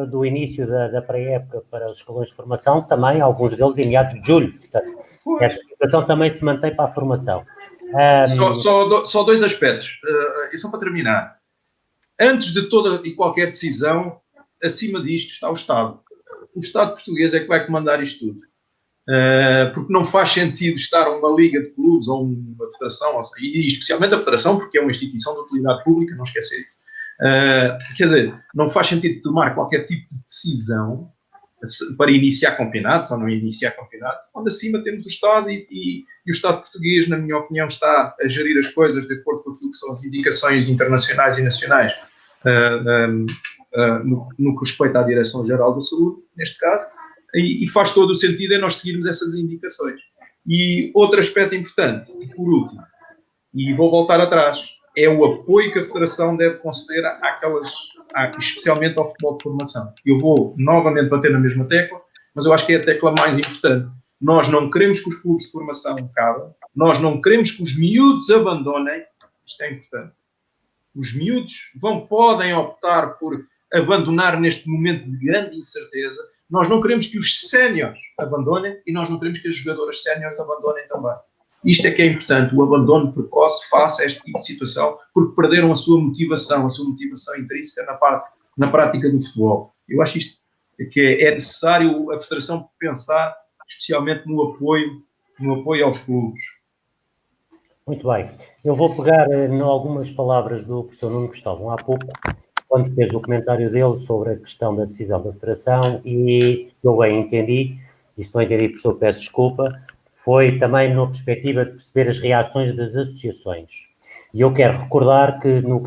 Speaker 1: do início da pré-época para os escalões de formação, também alguns deles em meados de julho. Portanto, essa situação também se mantém para a formação.
Speaker 4: Só 2 aspectos. E só para terminar. Antes de toda e qualquer decisão, acima disto está o Estado. O Estado português é que vai comandar isto tudo. Porque não faz sentido estar uma liga de clubes ou uma federação, e especialmente a federação, porque é uma instituição de utilidade pública, não esquecer isso. Quer dizer, não faz sentido tomar qualquer tipo de decisão para iniciar campeonatos ou não iniciar campeonatos, onde acima temos o Estado e o Estado português, na minha opinião, está a gerir as coisas de acordo com aquilo que são as indicações internacionais e nacionais no que respeita à Direção-Geral da Saúde, neste caso, e faz todo o sentido em nós seguirmos essas indicações. E outro aspecto importante, e por último, e vou voltar atrás, é o apoio que a Federação deve conceder especialmente ao futebol de formação. Eu vou novamente bater na mesma tecla, mas eu acho que é a tecla mais importante. Nós não queremos que os clubes de formação acabem, nós não queremos que os miúdos abandonem, isto é importante. Os miúdos podem optar por abandonar neste momento de grande incerteza. Nós não queremos que os séniores abandonem e nós não queremos que as jogadoras séniores abandonem também. Isto é que é importante, o abandono precoce face a este tipo de situação, porque perderam a sua motivação intrínseca na prática do futebol. Eu acho isto que é necessário a Federação pensar especialmente no apoio aos clubes.
Speaker 1: Muito bem. Eu vou pegar em algumas palavras do professor Nuno Cristóvão há pouco quando fez o comentário dele sobre a questão da decisão da Federação e, se eu bem entendi, e se não entendi, professor, peço desculpa, foi também na perspectiva de perceber as reações das associações. E eu quero recordar que no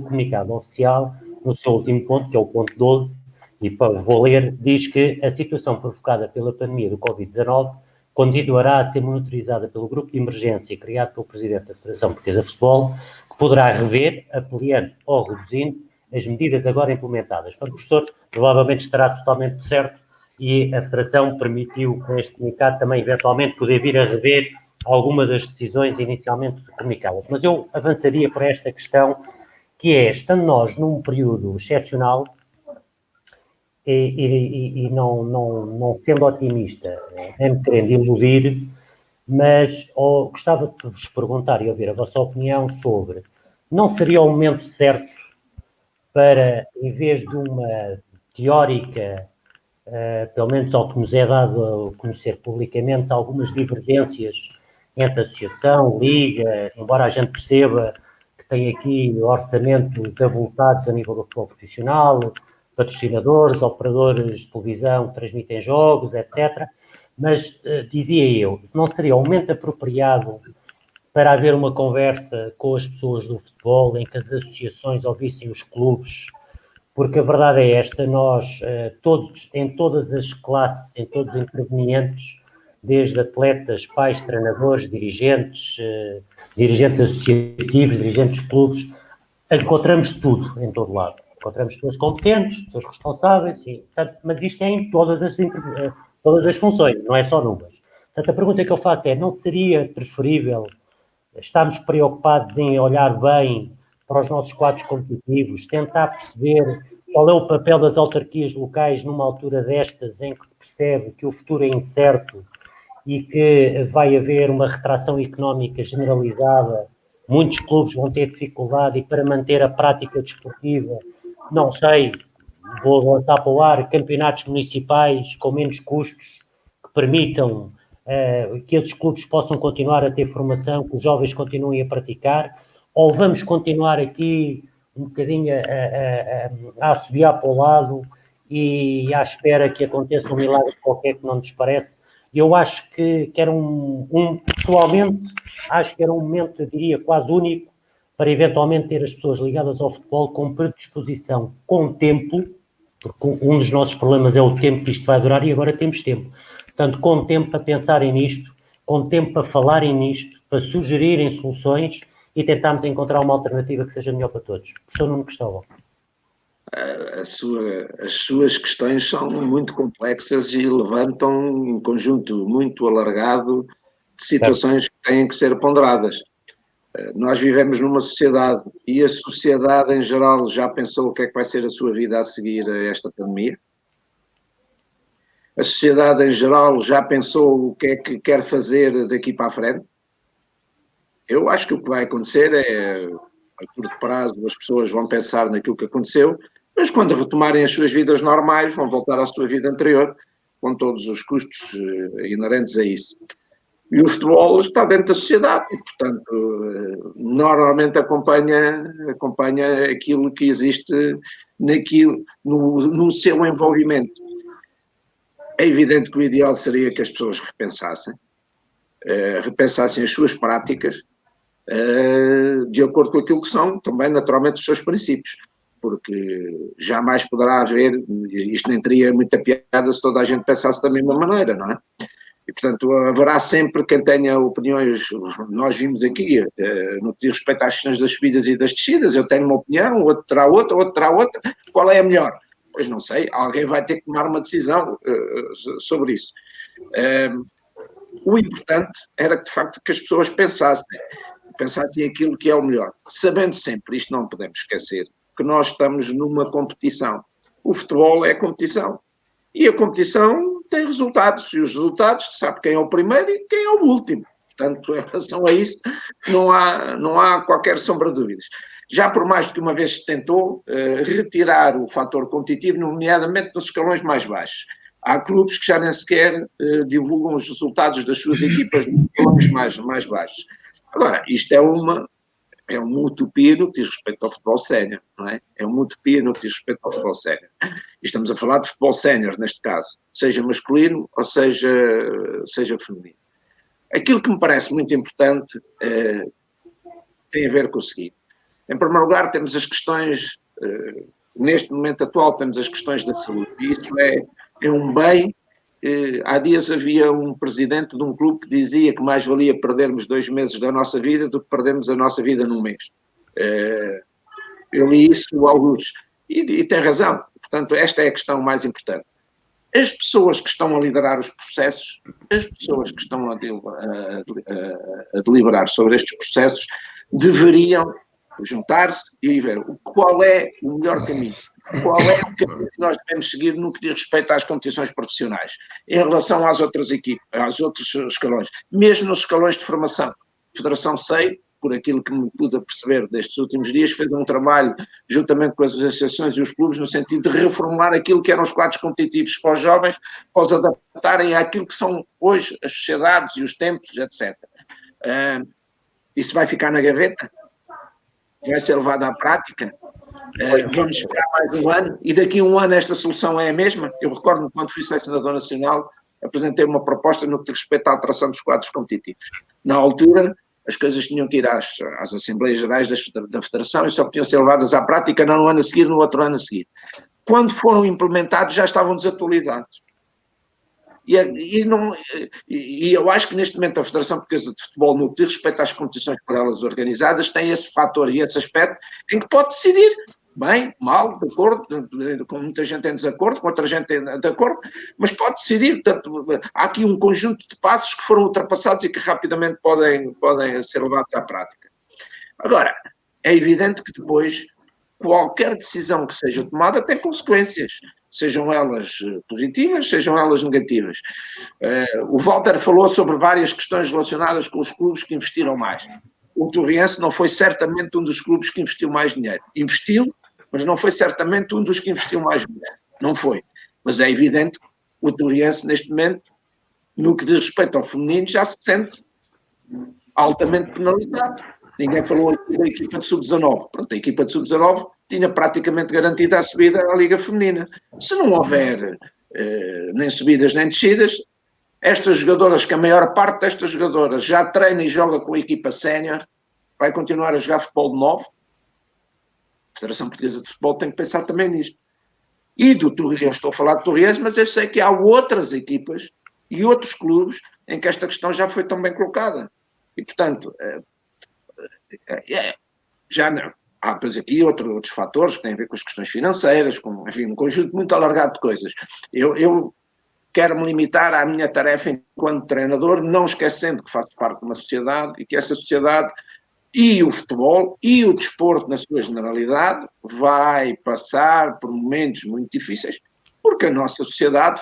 Speaker 1: comunicado oficial, no seu último ponto, que é o ponto 12, e vou ler, diz que a situação provocada pela pandemia do Covid-19 continuará a ser monitorizada pelo grupo de emergência criado pelo Presidente da Federação Portuguesa de Futebol, que poderá rever, ampliando ou reduzindo as medidas agora implementadas. Portanto, o professor provavelmente estará totalmente certo e a Federação permitiu, com este comunicado, também eventualmente poder vir a rever alguma das decisões inicialmente comunicadas. Mas eu avançaria para esta questão, que é, estando nós num período excepcional, e não sendo otimista, nem me querendo iludir, mas gostava de vos perguntar e ouvir a vossa opinião sobre, não seria o momento certo para, em vez de uma teórica, pelo menos ao que nos é dado a conhecer publicamente, algumas divergências entre a associação, liga, embora a gente perceba que tem aqui orçamentos avultados a nível do futebol profissional, patrocinadores, operadores de televisão que transmitem jogos, etc. Mas, dizia eu, não seria o momento apropriado para haver uma conversa com as pessoas do futebol, em que as associações ouvissem os clubes, porque a verdade é esta, nós, todos, em todas as classes, em todos os intervenientes, desde atletas, pais, treinadores, dirigentes, dirigentes associativos, dirigentes de clubes, encontramos tudo em todo lado. Encontramos pessoas competentes, pessoas responsáveis, mas isto é em todas as funções, não é só números. Portanto, a pergunta que eu faço é, não seria preferível estarmos preocupados em olhar bem para os nossos quadros competitivos, tentar perceber qual é o papel das autarquias locais numa altura destas em que se percebe que o futuro é incerto e que vai haver uma retração económica generalizada, muitos clubes vão ter dificuldade e para manter a prática desportiva, não sei, vou lançar para o ar, campeonatos municipais com menos custos que permitam que esses clubes possam continuar a ter formação, que os jovens continuem a praticar, ou vamos continuar aqui um bocadinho a assobiar para o lado e à espera que aconteça um milagre qualquer que não nos parece. Eu acho que era pessoalmente, acho que era um momento, eu diria, quase único, para eventualmente ter as pessoas ligadas ao futebol com predisposição, com tempo, porque um dos nossos problemas é o tempo que isto vai durar e agora temos tempo. Portanto, com tempo para pensarem nisto, com tempo para falarem nisto, para sugerirem soluções e tentarmos encontrar uma alternativa que seja melhor para todos. Professor Nuno Cristóvão.
Speaker 2: As suas questões são muito complexas e levantam um conjunto muito alargado de situações que têm que ser ponderadas. Nós vivemos numa sociedade e a sociedade em geral já pensou o que é que vai ser a sua vida a seguir a esta pandemia. A sociedade em geral já pensou o que é que quer fazer daqui para a frente. Eu acho que o que vai acontecer é, a curto prazo, as pessoas vão pensar naquilo que aconteceu, mas quando retomarem as suas vidas normais, vão voltar à sua vida anterior, com todos os custos inerentes a isso. E o futebol está dentro da sociedade e, portanto, normalmente acompanha aquilo que existe no seu envolvimento. É evidente que o ideal seria que as pessoas repensassem as suas práticas de acordo com aquilo que são também naturalmente os seus princípios, porque jamais poderá haver, isto nem teria muita piada se toda a gente pensasse da mesma maneira, não é? E portanto haverá sempre quem tenha opiniões. Nós vimos aqui, no que diz respeito às questões das subidas e das descidas, eu tenho uma opinião, outro terá outra, qual é a melhor? Pois não sei, alguém vai ter que tomar uma decisão sobre isso. O importante era que, de facto, que as pessoas pensassem aquilo que é o melhor, sabendo sempre, isto não podemos esquecer, que nós estamos numa competição. O futebol é competição. E a competição tem resultados, e os resultados, sabe quem é o primeiro e quem é o último. Portanto, em relação a isso, não há qualquer sombra de dúvidas. Já por mais do que uma vez se tentou retirar o fator competitivo, nomeadamente nos escalões mais baixos. Há clubes que já nem sequer divulgam os resultados das suas equipas nos escalões mais baixos. Agora, isto é é uma utopia no que diz respeito ao futebol sénior, não é? É uma utopia no que diz respeito ao futebol sénior. E estamos a falar de futebol sénior, neste caso, seja masculino ou seja feminino. Aquilo que me parece muito importante tem a ver com o seguinte. Em primeiro lugar, temos as questões, neste momento atual, temos as questões da saúde. E isso é um bem. Há dias havia um presidente de um clube que dizia que mais valia perdermos 2 meses da nossa vida do que perdermos a nossa vida num mês. Eu li isso há alguns. E tem razão. Portanto, esta é a questão mais importante. As pessoas que estão a liderar os processos, as pessoas que estão a deliberar sobre estes processos, deveriam juntar-se e ver qual é o melhor caminho, qual é o caminho que nós devemos seguir no que diz respeito às competições profissionais, em relação às outras equipes, aos outros escalões, mesmo nos escalões de formação. A Federação SEI, por aquilo que me pude perceber destes últimos dias, fez um trabalho juntamente com as associações e os clubes no sentido de reformular aquilo que eram os quadros competitivos para os jovens, para os adaptarem àquilo que são hoje as sociedades e os tempos, etc. Isso vai ficar na gaveta? Vai ser levado à prática? Vamos esperar mais um ano? E daqui a um ano esta solução é a mesma? Eu recordo-me quando fui selecionador nacional, apresentei uma proposta no que diz respeito à alteração dos quadros competitivos. Na altura, as coisas tinham que ir às Assembleias Gerais da Federação e só podiam ser levadas à prática não no ano a seguir, no outro ano a seguir. Quando foram implementados, já estavam desatualizados. E eu acho que neste momento a Federação Portuguesa de Futebol, no que diz respeito às competições por elas organizadas, tem esse fator e esse aspecto em que pode decidir bem, mal, de acordo, com muita gente em desacordo, com outra gente de acordo, mas pode decidir. Portanto, há aqui um conjunto de passos que foram ultrapassados e que rapidamente podem ser levados à prática. Agora, é evidente que depois qualquer decisão que seja tomada tem consequências, sejam elas positivas, sejam elas negativas. O Walter falou sobre várias questões relacionadas com os clubes que investiram mais. O Torriense não foi certamente um dos clubes que investiu mais dinheiro. Investiu, mas não foi certamente um dos que investiu mais dinheiro. Não foi. Mas é evidente que o Torriense, neste momento, no que diz respeito ao feminino, já se sente altamente penalizado. Ninguém falou aqui da equipa de sub-19. Pronto, a equipa de sub-19 tinha praticamente garantida a subida à Liga Feminina. Se não houver nem subidas nem descidas, estas jogadoras, que a maior parte destas jogadoras já treina e joga com a equipa sénior, vai continuar a jogar futebol de novo. A Federação Portuguesa de Futebol tem que pensar também nisto. E do Torriense, eu estou a falar de Torriense, mas eu sei que há outras equipas e outros clubes em que esta questão já foi tão bem colocada. E, portanto, já não. Há, depois aqui outros fatores que têm a ver com as questões financeiras, com, enfim, um conjunto muito alargado de coisas. Eu quero me limitar à minha tarefa enquanto treinador, não esquecendo que faço parte de uma sociedade e que essa sociedade e o futebol e o desporto na sua generalidade vai passar por momentos muito difíceis, porque a nossa sociedade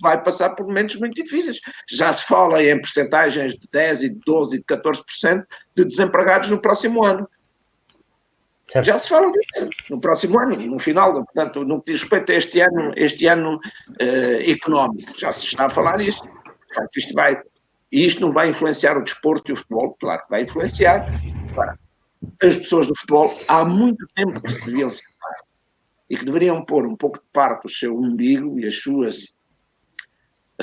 Speaker 2: vai passar por momentos muito difíceis. Já se fala em percentagens de 10%, e de 12% e de 14% de desempregados no próximo ano. Certo. Já se fala disso, no próximo ano, no final, portanto, no que diz respeito a este ano económico, já se está a falar disso. E isto não vai influenciar o desporto e o futebol, claro que vai influenciar. Agora, as pessoas do futebol há muito tempo que se deviam separar e que deveriam pôr um pouco de parte o seu umbigo e as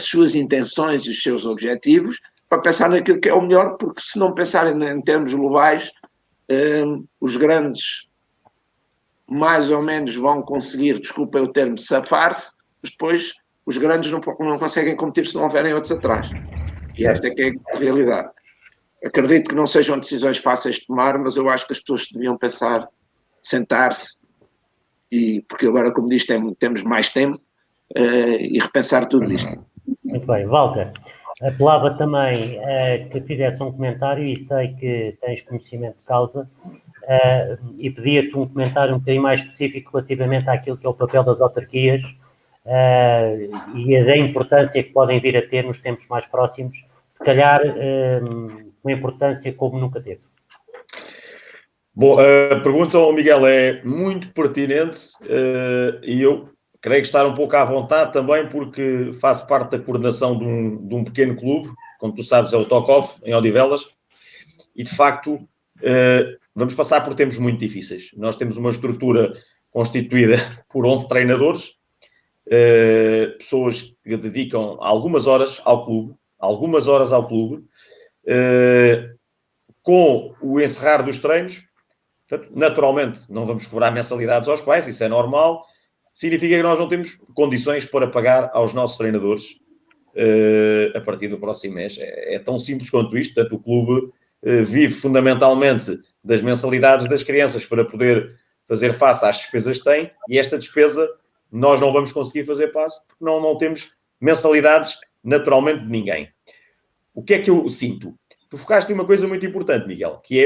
Speaker 2: suas intenções e os seus objetivos para pensar naquilo que é o melhor, porque se não pensarem em termos globais, os grandes mais ou menos vão conseguir, desculpa o termo, safar-se, depois os grandes não conseguem competir se não houverem outros atrás. E esta é que é a realidade. Acredito que não sejam decisões fáceis de tomar, mas eu acho que as pessoas deviam pensar, sentar-se, porque agora, como diz, temos mais tempo, e repensar tudo isto.
Speaker 1: Muito bem. Walter, apelava também que fizesse um comentário, e sei que tens conhecimento de causa, e pedia-te um comentário um bocadinho mais específico relativamente àquilo que é o papel das autarquias e da importância que podem vir a ter nos tempos mais próximos, se calhar uma importância como nunca teve.
Speaker 3: Bom, a pergunta ao Miguel é muito pertinente e eu creio que estar um pouco à vontade também, porque faço parte da coordenação de um pequeno clube, como tu sabes é o Tokov, em Odivelas, e de facto vamos passar por tempos muito difíceis. Nós temos uma estrutura constituída por 11 treinadores, pessoas que dedicam algumas horas ao clube, com o encerrar dos treinos. Portanto, naturalmente, não vamos cobrar mensalidades aos quais, isso é normal. Significa que nós não temos condições para pagar aos nossos treinadores a partir do próximo mês. É tão simples quanto isto. Portanto, o clube vive fundamentalmente das mensalidades das crianças para poder fazer face às despesas que tem, e esta despesa nós não vamos conseguir fazer face porque não temos mensalidades naturalmente de ninguém. O que é que eu sinto? Tu focaste em uma coisa muito importante, Miguel, que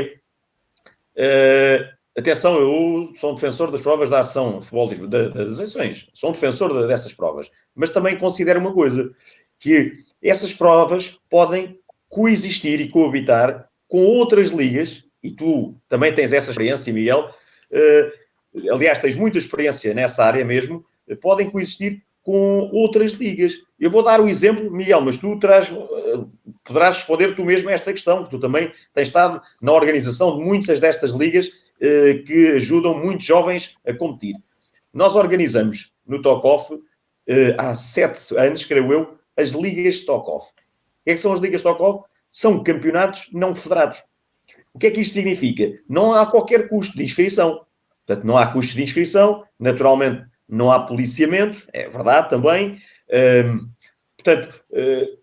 Speaker 3: é atenção, eu sou um defensor das provas da ação futebol das ações, sou um defensor dessas provas, mas também considero uma coisa, que essas provas podem coexistir e coabitar com outras ligas, e tu também tens essa experiência, Miguel, aliás, tens muita experiência nessa área mesmo, podem coexistir com outras ligas. Eu vou dar o exemplo, Miguel, mas tu poderás responder tu mesmo a esta questão, que tu também tens estado na organização de muitas destas ligas que ajudam muitos jovens a competir. Nós organizamos no Tokoff, há 7 anos, creio eu, as ligas Tokoff. O que é que são as ligas Tokoff? São campeonatos não federados. O que é que isto significa? Não há qualquer custo de inscrição. Portanto, não há custo de inscrição, naturalmente não há policiamento, é verdade também. Portanto,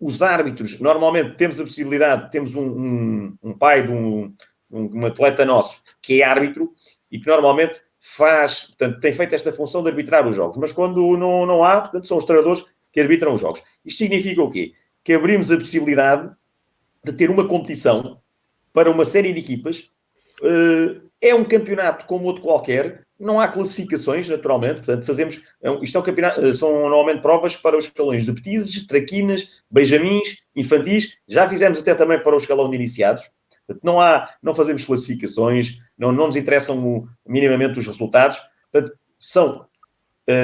Speaker 3: os árbitros, normalmente temos a possibilidade, temos um pai de um atleta nosso que é árbitro e que normalmente portanto, tem feito esta função de arbitrar os jogos. Mas quando não há, portanto, são os treinadores que arbitram os jogos. Isto significa o quê? Que abrimos a possibilidade de ter uma competição para uma série de equipas. É um campeonato como outro qualquer, não há classificações, naturalmente, portanto, isto é um campeonato, são normalmente provas para os escalões de petizes, traquinas, beijamins, infantis, já fizemos até também para o escalão de iniciados, portanto, não fazemos classificações, não nos interessam minimamente os resultados, portanto, são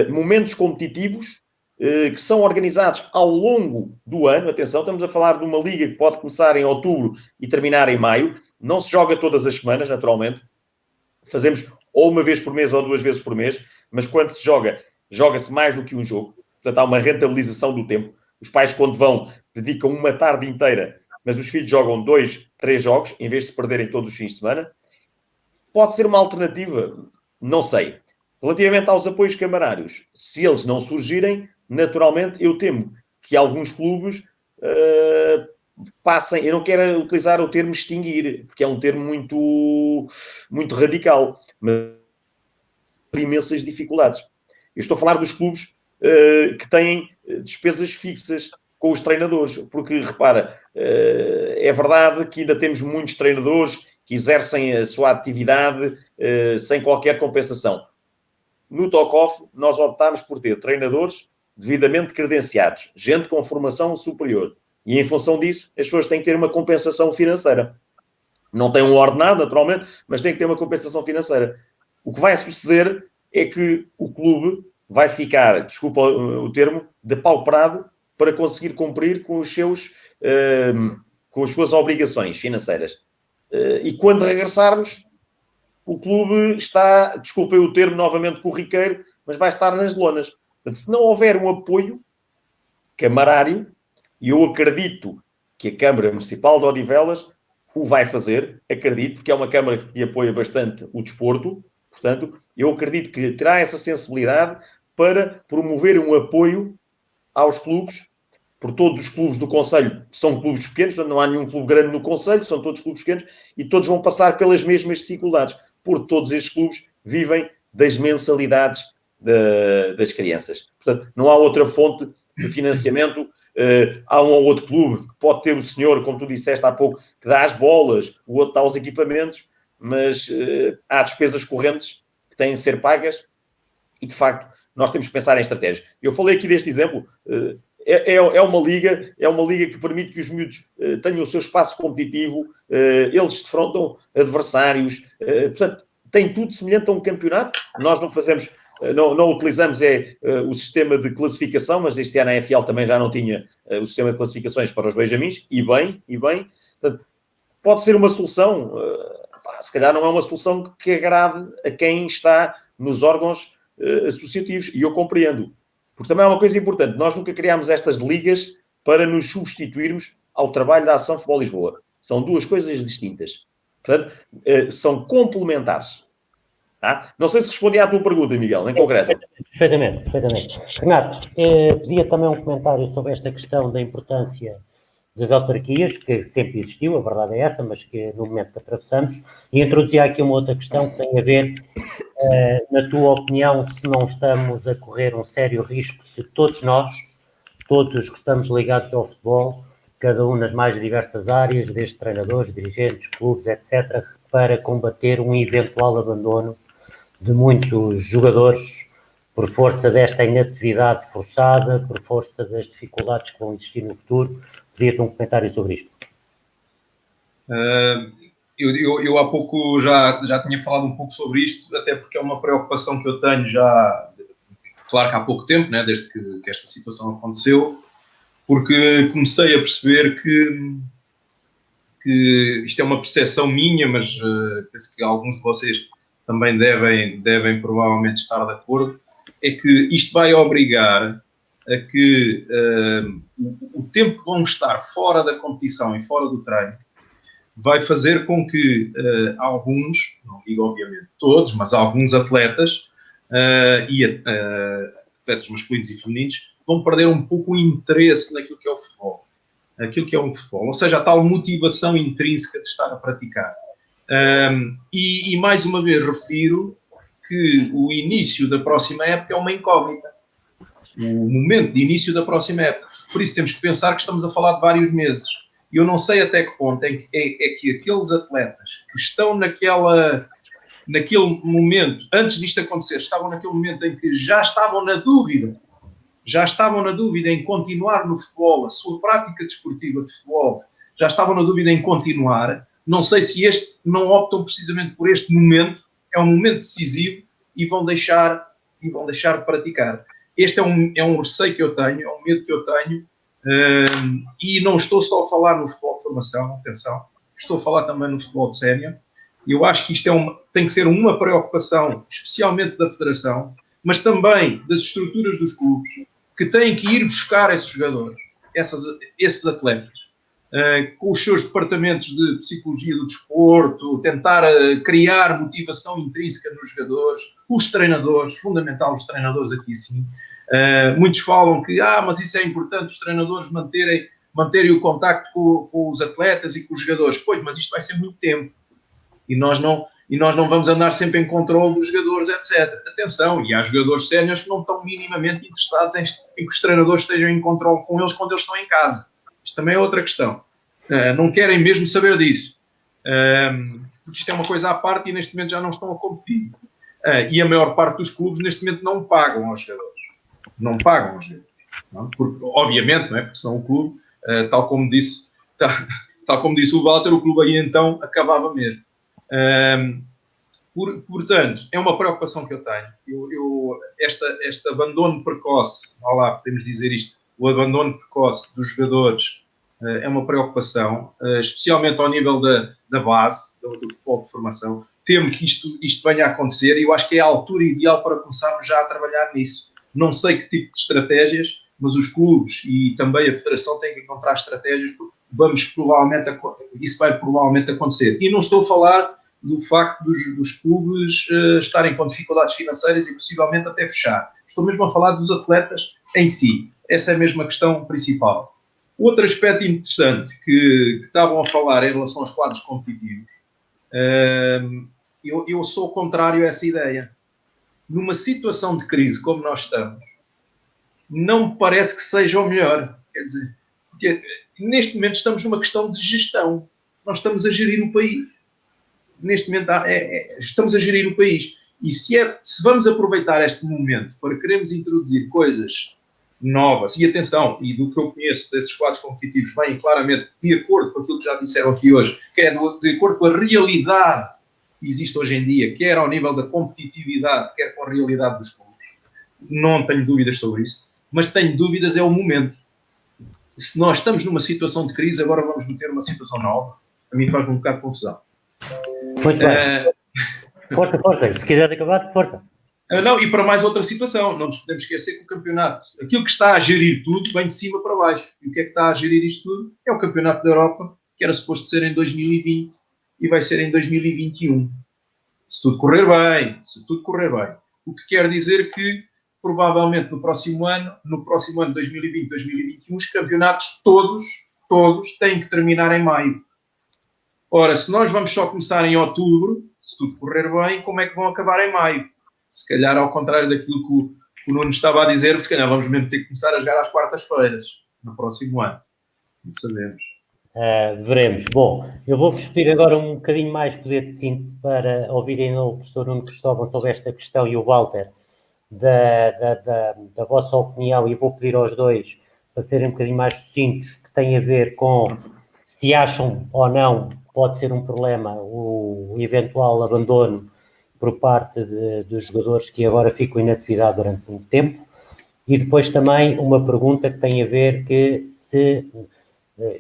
Speaker 3: momentos competitivos que são organizados ao longo do ano. Atenção, estamos a falar de uma liga que pode começar em outubro e terminar em maio, não se joga todas as semanas, naturalmente, fazemos ou uma vez por mês ou 2 vezes por mês, mas quando se joga-se mais do que um jogo. Portanto, há uma rentabilização do tempo. Os pais, quando vão, dedicam uma tarde inteira, mas os filhos jogam 2, 3 jogos, em vez de se perderem todos os fins de semana. Pode ser uma alternativa? Não sei. Relativamente aos apoios camarários, se eles não surgirem, naturalmente, eu temo que alguns clubes passem, eu não quero utilizar o termo extinguir, porque é um termo muito, muito radical, mas imensas dificuldades. Eu estou a falar dos clubes que têm despesas fixas com os treinadores, porque, repara, é verdade que ainda temos muitos treinadores que exercem a sua atividade sem qualquer compensação. No Tokoff, nós optámos por ter treinadores devidamente credenciados, gente com formação superior. E, em função disso, as pessoas têm que ter uma compensação financeira. Não têm um ordenado, naturalmente, mas têm que ter uma compensação financeira. O que vai suceder é que o clube vai ficar, desculpa o termo, depauperado para conseguir cumprir com as suas obrigações financeiras. E quando regressarmos, o clube está, desculpem o termo novamente corriqueiro, mas vai estar nas lonas. Portanto, se não houver um apoio camarário, e eu acredito que a Câmara Municipal de Odivelas o vai fazer, acredito, porque é uma Câmara que apoia bastante o desporto, portanto, eu acredito que terá essa sensibilidade para promover um apoio aos clubes, por todos os clubes do Conselho são clubes pequenos, portanto não há nenhum clube grande no Conselho, são todos clubes pequenos, e todos vão passar pelas mesmas dificuldades, porque todos estes clubes vivem das mensalidades das crianças. Portanto, não há outra fonte de financiamento. Há um ou outro clube que pode ter o senhor, como tu disseste há pouco, que dá as bolas, o outro dá os equipamentos, mas há despesas correntes que têm de ser pagas e, de facto, nós temos que pensar em estratégia. Eu falei aqui deste exemplo, é uma liga que permite que os miúdos tenham o seu espaço competitivo, eles defrontam adversários, portanto, tem tudo semelhante a um campeonato. Nós não fazemos... Não utilizamos o sistema de classificação, mas este ano a AFL também já não tinha o sistema de classificações para os benjamins, e bem. Portanto, pode ser uma solução. se calhar não é uma solução que agrade a quem está nos órgãos associativos, e eu compreendo. Porque também é uma coisa importante, nós nunca criámos estas ligas para nos substituirmos ao trabalho da Ação Futebol Lisboa. São duas coisas distintas. Portanto, são complementares. Tá? Não sei se respondi à tua pergunta, Miguel, em concreto.
Speaker 1: Perfeitamente. Renato, pedia também um comentário sobre esta questão da importância das autarquias, que sempre existiu, a verdade é essa, mas que no momento que atravessamos, e introduzia aqui uma outra questão que tem a ver, na tua opinião, se não estamos a correr um sério risco, se todos nós, todos os que estamos ligados ao futebol, cada um nas mais diversas áreas, desde treinadores, dirigentes, clubes, etc., para combater um eventual abandono de muitos jogadores por força desta inatividade forçada, por força das dificuldades que vão existir no futuro. Podia ter um comentário sobre isto.
Speaker 4: Eu há pouco já tinha falado um pouco sobre isto, até porque é uma preocupação que eu tenho já, claro que há pouco tempo, né, desde que esta situação aconteceu, porque comecei a perceber que isto é uma percepção minha, mas penso que alguns de vocês também devem provavelmente estar de acordo, é que isto vai obrigar a que o tempo que vão estar fora da competição e fora do treino vai fazer com que alguns, não digo obviamente todos, mas alguns atletas, atletas masculinos e femininos, vão perder um pouco o interesse naquilo que é o futebol. Aquilo que é um futebol. Ou seja, a tal motivação intrínseca de estar a praticar. E mais uma vez refiro que o início da próxima época é uma incógnita. O momento de início da próxima época. Por isso temos que pensar que estamos a falar de vários meses. E eu não sei até que ponto é que aqueles atletas que estão naquele momento, antes disto acontecer, estavam naquele momento em que já estavam na dúvida em continuar no futebol, a sua prática desportiva de futebol, já estavam na dúvida em continuar. Não sei se não optam precisamente por este momento, é um momento decisivo e vão deixar de praticar. Este é um receio que eu tenho, é um medo que eu tenho, e não estou só a falar no futebol de formação, atenção, estou a falar também no futebol de sénior. Eu acho que isto tem que ser uma preocupação, especialmente da Federação, mas também das estruturas dos clubes, que têm que ir buscar esses jogadores, esses atletas, com os seus departamentos de psicologia do desporto, tentar criar motivação intrínseca nos jogadores, os treinadores, fundamental os treinadores aqui sim. Muitos falam que, mas isso é importante, os treinadores manterem o contacto com os atletas e com os jogadores. Pois, mas isto vai ser muito tempo. E nós não vamos andar sempre em controle dos jogadores, etc. Atenção, e há jogadores séniores que não estão minimamente interessados em que os treinadores estejam em controle com eles quando eles estão em casa. Isto também é outra questão. Não querem mesmo saber disso. Porque isto é uma coisa à parte e neste momento já não estão a competir. E a maior parte dos clubes neste momento não pagam aos jogadores. Não pagam aos jogadores. Não? Porque, obviamente, não é? Porque são um clube, tal como disse o Walter, o clube aí então acabava mesmo. Portanto, é uma preocupação que eu tenho. Este abandono precoce, podemos dizer isto, o abandono precoce dos jogadores é uma preocupação, especialmente ao nível da base, do futebol de formação. Temo que isto venha a acontecer e eu acho que é a altura ideal para começarmos já a trabalhar nisso. Não sei que tipo de estratégias, mas os clubes e também a Federação têm que encontrar estratégias, porque isso vai provavelmente acontecer. E não estou a falar do facto dos clubes estarem com dificuldades financeiras e possivelmente até fechar. Estou mesmo a falar dos atletas em si. Essa é mesmo a questão principal. Outro aspecto interessante que estavam a falar em relação aos quadros competitivos, eu sou contrário a essa ideia. Numa situação de crise como nós estamos, não me parece que seja o melhor. Quer dizer, porque neste momento estamos numa questão de gestão. Nós estamos a gerir o país. Neste momento estamos a gerir o país. E se vamos aproveitar este momento para queremos introduzir coisas novas, e atenção, e do que eu conheço desses quadros competitivos, bem claramente de acordo com aquilo que já disseram aqui hoje, que é de acordo com a realidade que existe hoje em dia, quer ao nível da competitividade, quer com a realidade dos clubes. Não tenho dúvidas sobre isso, mas tenho dúvidas é o momento. Se nós estamos numa situação de crise, agora vamos meter uma situação nova, a mim faz-me um bocado de confusão.
Speaker 1: Muito bem. Força. Se quiser acabar, força.
Speaker 4: Não, e para mais outra situação, não nos podemos esquecer que o campeonato, aquilo que está a gerir tudo, vem de cima para baixo. E o que é que está a gerir isto tudo? É o Campeonato da Europa, que era suposto ser em 2020 e vai ser em 2021. Se tudo correr bem. O que quer dizer que, provavelmente, no próximo ano, 2020, 2021, os campeonatos todos têm que terminar em maio. Ora, se nós vamos só começar em outubro, se tudo correr bem, como é que vão acabar em maio? Se calhar, ao contrário daquilo que o Nuno estava a dizer, se calhar vamos mesmo ter que começar a jogar às quartas-feiras, no próximo ano. Não sabemos.
Speaker 1: Veremos. Bom, eu vou-vos pedir agora um bocadinho mais poder de síntese para ouvirem o professor Nuno Cristóvão sobre esta questão e o Walter da vossa opinião, e vou pedir aos dois para serem um bocadinho mais sucintos, que tem a ver com se acham ou não pode ser um problema o eventual abandono por parte dos jogadores que agora ficam em inatividade durante muito tempo, e depois também uma pergunta que tem a ver que se,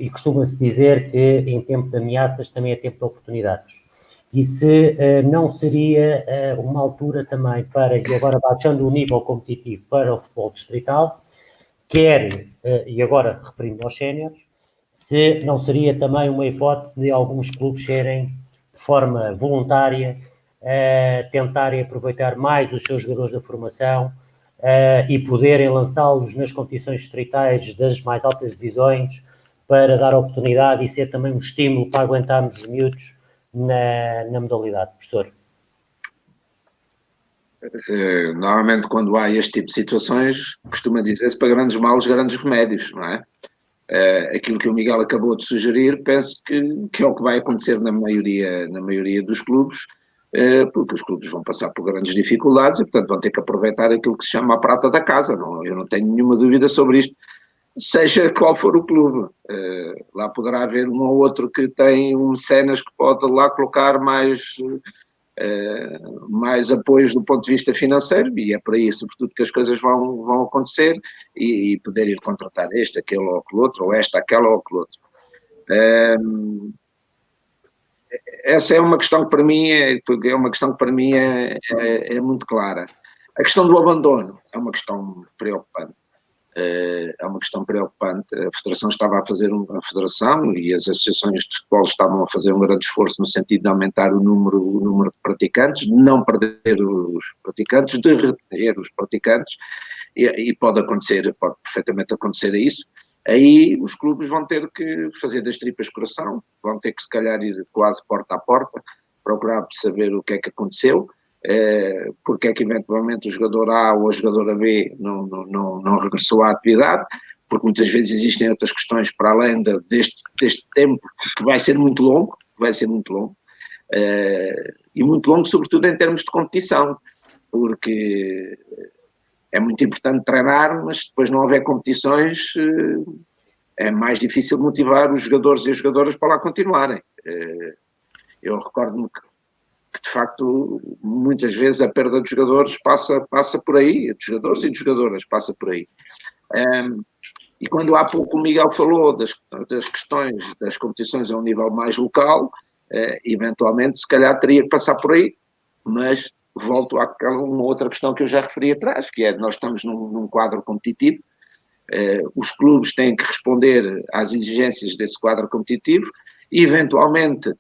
Speaker 1: e costuma-se dizer que em tempo de ameaças também é tempo de oportunidades, e se não seria uma altura também para, e agora baixando o nível competitivo para o futebol distrital, quer, e agora referindo aos séniores, se não seria também uma hipótese de alguns clubes serem de forma voluntária tentarem aproveitar mais os seus jogadores da formação e poderem lançá-los nas competições distritais das mais altas divisões para dar oportunidade e ser também um estímulo para aguentarmos os miúdos na modalidade. Professor?
Speaker 2: Normalmente, quando há este tipo de situações, costuma dizer-se para grandes males, grandes remédios, não é? Aquilo que o Miguel acabou de sugerir, penso que é o que vai acontecer na maioria dos clubes, porque os clubes vão passar por grandes dificuldades e, portanto, vão ter que aproveitar aquilo que se chama a prata da casa. Eu não tenho nenhuma dúvida sobre isto, seja qual for o clube. Lá poderá haver um ou outro que tem um mecenas que pode lá colocar mais apoios do ponto de vista financeiro, e é por aí, sobretudo, que as coisas vão acontecer e poder ir contratar este, aquele ou aquele outro, ou esta, aquela ou aquele outro. Essa é uma questão que para mim é muito clara. A questão do abandono é uma questão preocupante. A Federação estava a fazer a Federação e as associações de futebol estavam a fazer um grande esforço no sentido de aumentar o número de praticantes, de não perder os praticantes, de reter os praticantes, e pode perfeitamente acontecer isso. Aí os clubes vão ter que fazer das tripas coração, vão ter que se calhar ir quase porta a porta, procurar saber o que é que aconteceu, porque é que eventualmente o jogador A ou o jogador B não regressou à atividade, porque muitas vezes existem outras questões para além deste tempo que vai ser muito longo, e muito longo sobretudo em termos de competição, porque é muito importante treinar, mas se depois não houver competições é mais difícil motivar os jogadores e as jogadoras para lá continuarem. Eu recordo-me que de facto muitas vezes a perda dos jogadores passa por aí, dos jogadores e de jogadoras passa por aí. E quando há pouco o Miguel falou das questões das competições a um nível mais local, eventualmente se calhar teria que passar por aí, mas volto àquela uma outra questão que eu já referi atrás, que é nós estamos num quadro competitivo, os clubes têm que responder às exigências desse quadro competitivo e eventualmente